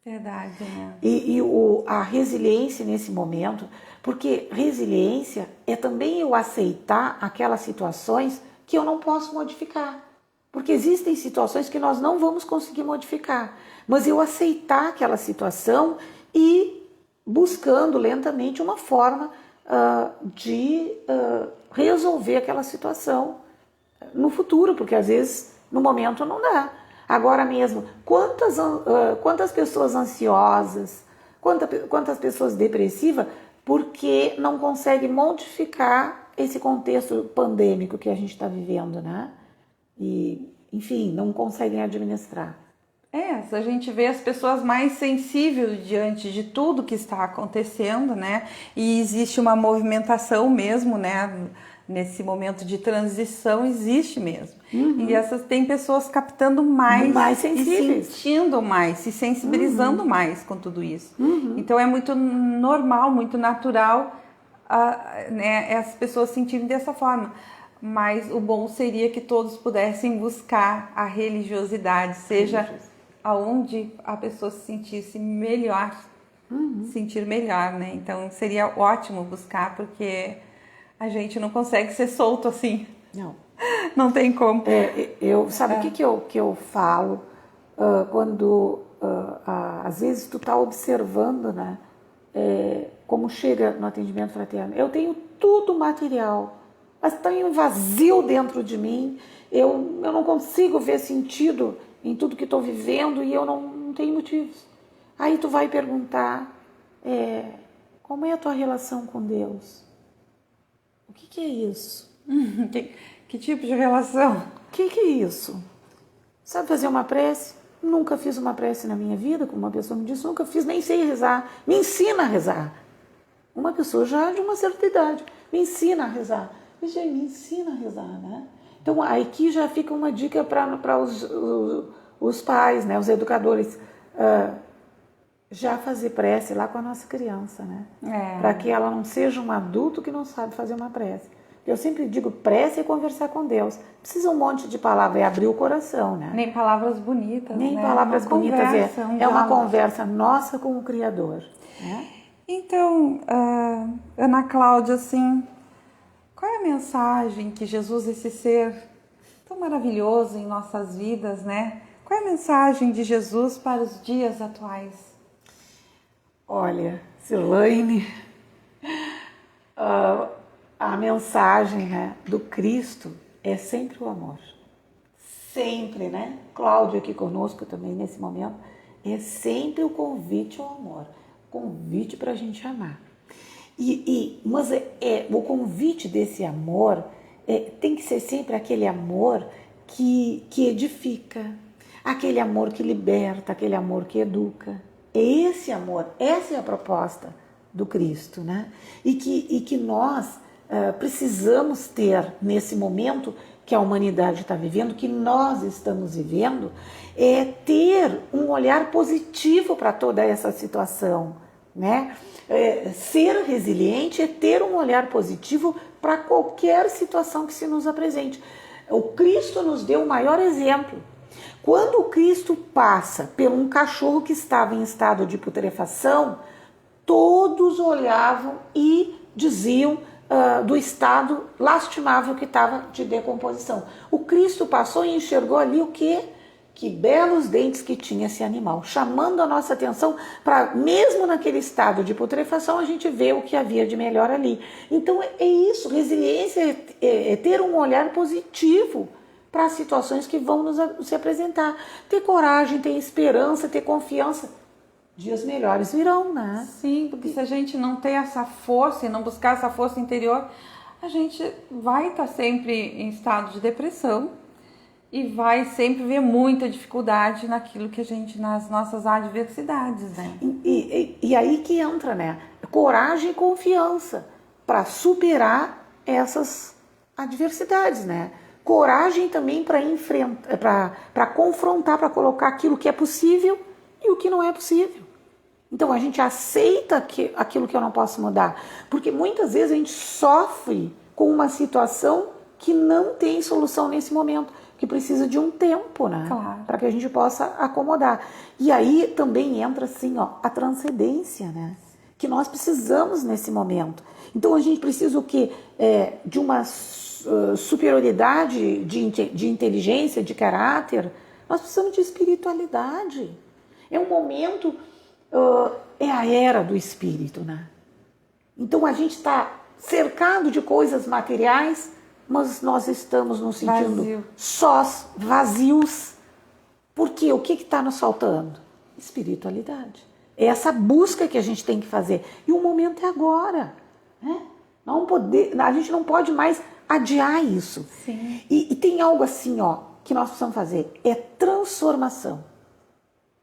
Verdade, né? E a resiliência nesse momento, porque resiliência é também eu aceitar aquelas situações que eu não posso modificar. Porque existem situações que nós não vamos conseguir modificar, mas eu aceitar aquela situação e buscando lentamente uma forma de resolver aquela situação no futuro, porque às vezes no momento não dá. Agora mesmo, quantas pessoas ansiosas, quantas pessoas depressivas, porque não conseguem modificar esse contexto pandêmico que a gente está vivendo, né? E, enfim, não conseguem administrar. Se a gente vê as pessoas mais sensíveis diante de tudo que está acontecendo, né? E existe uma movimentação mesmo, né? Nesse momento de transição existe mesmo. E tem pessoas captando mais sensíveis. E sentindo mais, se sensibilizando mais com tudo isso. Então é muito normal, muito natural, né, as pessoas sentirem dessa forma. Mas o bom seria que todos pudessem buscar a religiosidade, seja aonde a pessoa se sentisse melhor, sentir melhor, né? Então seria ótimo buscar, porque a gente não consegue ser solto assim. Não tem como. Sabe o que eu falo quando às vezes tu tá observando, né? Como chega no atendimento fraterno. Eu tenho tudo material, mas tem um vazio dentro de mim, eu não consigo ver sentido em tudo que estou vivendo e eu não tenho motivos. Aí tu vai perguntar, como é a tua relação com Deus? O que é isso? Que tipo de relação? O que é isso? Sabe fazer uma prece? Nunca fiz uma prece na minha vida, como uma pessoa me disse, nunca fiz, nem sei rezar. Me ensina a rezar. Uma pessoa já de uma certa idade, me ensina a rezar. Me ensina a rezar, né? Então aqui já fica uma dica para os pais, né, os educadores, já fazer prece lá com a nossa criança, né? Para que ela não seja um adulto que não sabe fazer uma prece. Eu sempre digo, prece é conversar com Deus. Precisa um monte de palavras, é abrir o coração, né? Nem palavras bonitas, Nem né? palavras uma bonitas, conversa, é uma conversa nossa com o Criador, né? Então, Ana Cláudia, assim, qual é a mensagem que Jesus, esse ser tão maravilhoso em nossas vidas, né? Qual é a mensagem de Jesus para os dias atuais? Olha, Silane, a mensagem, né, do Cristo é sempre o amor. Sempre, né? Cláudia aqui conosco também nesse momento, é sempre o convite ao amor, convite para a gente amar. Mas o convite desse amor tem que ser sempre aquele amor que edifica, aquele amor que liberta, aquele amor que educa. É esse amor, essa é a proposta do Cristo, né? E que nós precisamos ter nesse momento que a humanidade está vivendo, que nós estamos vivendo, é ter um olhar positivo para toda essa situação, né? Ser resiliente é ter um olhar positivo para qualquer situação que se nos apresente. O Cristo nos deu o maior exemplo. Quando o Cristo passa por um cachorro que estava em estado de putrefação, todos olhavam e diziam do estado lastimável que estava de decomposição. O Cristo passou e enxergou ali o quê? Que belos dentes que tinha esse animal, chamando a nossa atenção para, mesmo naquele estado de putrefação, a gente vê o que havia de melhor ali. Então é isso, resiliência é ter um olhar positivo para as situações que vão se apresentar. Ter coragem, ter esperança, ter confiança. Dias melhores virão, né? Sim, porque se a gente não ter essa força e não buscar essa força interior, a gente vai estar sempre em estado de depressão e vai sempre ver muita dificuldade naquilo que a gente, nas nossas adversidades, né? E aí que entra, né? Coragem e confiança para superar essas adversidades, né? Coragem também para enfrentar, para confrontar, para colocar aquilo que é possível e o que não é possível. Então a gente aceita aquilo que eu não posso mudar, porque muitas vezes a gente sofre com uma situação que não tem solução nesse momento, que precisa de um tempo, né? Claro. Para que a gente possa acomodar. E aí também entra assim, a transcendência, né? Que nós precisamos nesse momento. Então a gente precisa o quê? De uma superioridade de inteligência, de caráter. Nós precisamos de espiritualidade. É um momento, é a era do espírito, né? Então a gente está cercado de coisas materiais, mas nós estamos nos sentindo sós, vazios. Por quê? O que está nos faltando? Espiritualidade. É essa busca que a gente tem que fazer. E o momento é agora, né? A gente não pode mais adiar isso. Sim. E tem algo assim, que nós precisamos fazer. É transformação.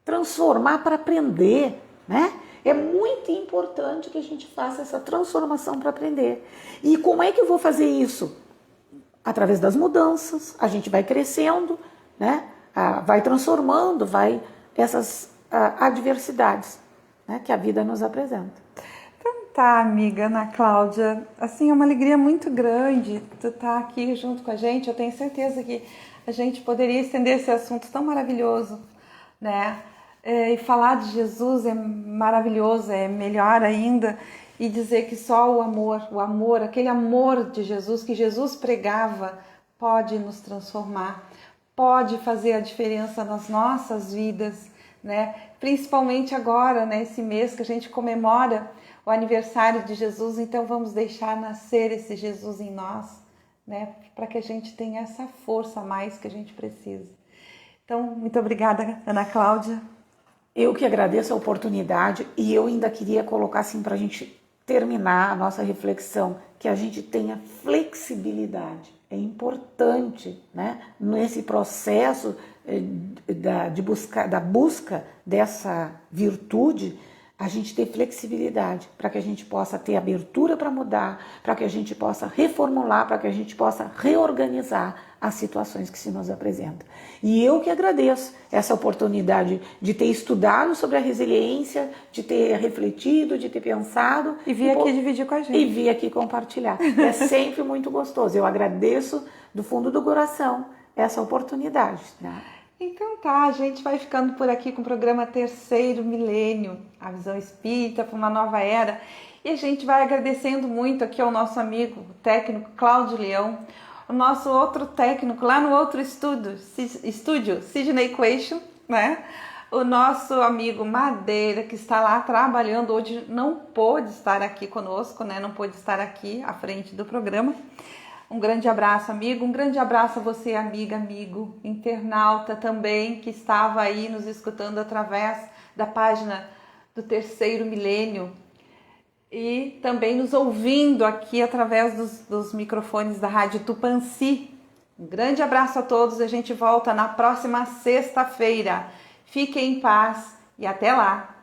Transformar para aprender, né? É muito importante que a gente faça essa transformação para aprender. E como é que eu vou fazer isso? Através das mudanças, a gente vai crescendo, né? Vai transformando, essas adversidades, né, que a vida nos apresenta. Então tá, amiga Ana Cláudia, assim, é uma alegria muito grande tu estar aqui junto com a gente. Eu tenho certeza que a gente poderia estender esse assunto tão maravilhoso, né? E falar de Jesus é maravilhoso, é melhor ainda. E dizer que só o amor, aquele amor de Jesus, que Jesus pregava, pode nos transformar, pode fazer a diferença nas nossas vidas, né? Principalmente agora, nesse mês que a gente comemora o aniversário de Jesus, então vamos deixar nascer esse Jesus em nós, né? Para que a gente tenha essa força a mais que a gente precisa. Então, muito obrigada, Ana Cláudia. Eu que agradeço a oportunidade e eu ainda queria colocar assim para a gente terminar a nossa reflexão, que a gente tenha flexibilidade. É importante, né, nesse processo da busca dessa virtude, a gente ter flexibilidade, para que a gente possa ter abertura para mudar, para que a gente possa reformular, para que a gente possa reorganizar as situações que se nos apresentam. E eu que agradeço essa oportunidade de ter estudado sobre a resiliência, de ter refletido, de ter pensado. E vir aqui dividir com a gente. E vir aqui compartilhar. É sempre muito gostoso. Eu agradeço do fundo do coração essa oportunidade. Né? Então tá, a gente vai ficando por aqui com o programa Terceiro Milênio, a visão espírita para uma nova era. E a gente vai agradecendo muito aqui ao nosso amigo, o técnico Cláudio Leão, o nosso outro técnico lá no outro estúdio, Sidney Quation, né? O nosso amigo Madeira, que está lá trabalhando hoje, não pôde estar aqui conosco, né? Não pôde estar aqui à frente do programa. Um grande abraço, amigo. Um grande abraço a você, amiga, amigo, internauta também, que estava aí nos escutando através da página do Terceiro Milênio e também nos ouvindo aqui através dos microfones da Rádio Tupanci. Um grande abraço a todos. A gente volta na próxima sexta-feira. Fiquem em paz e até lá!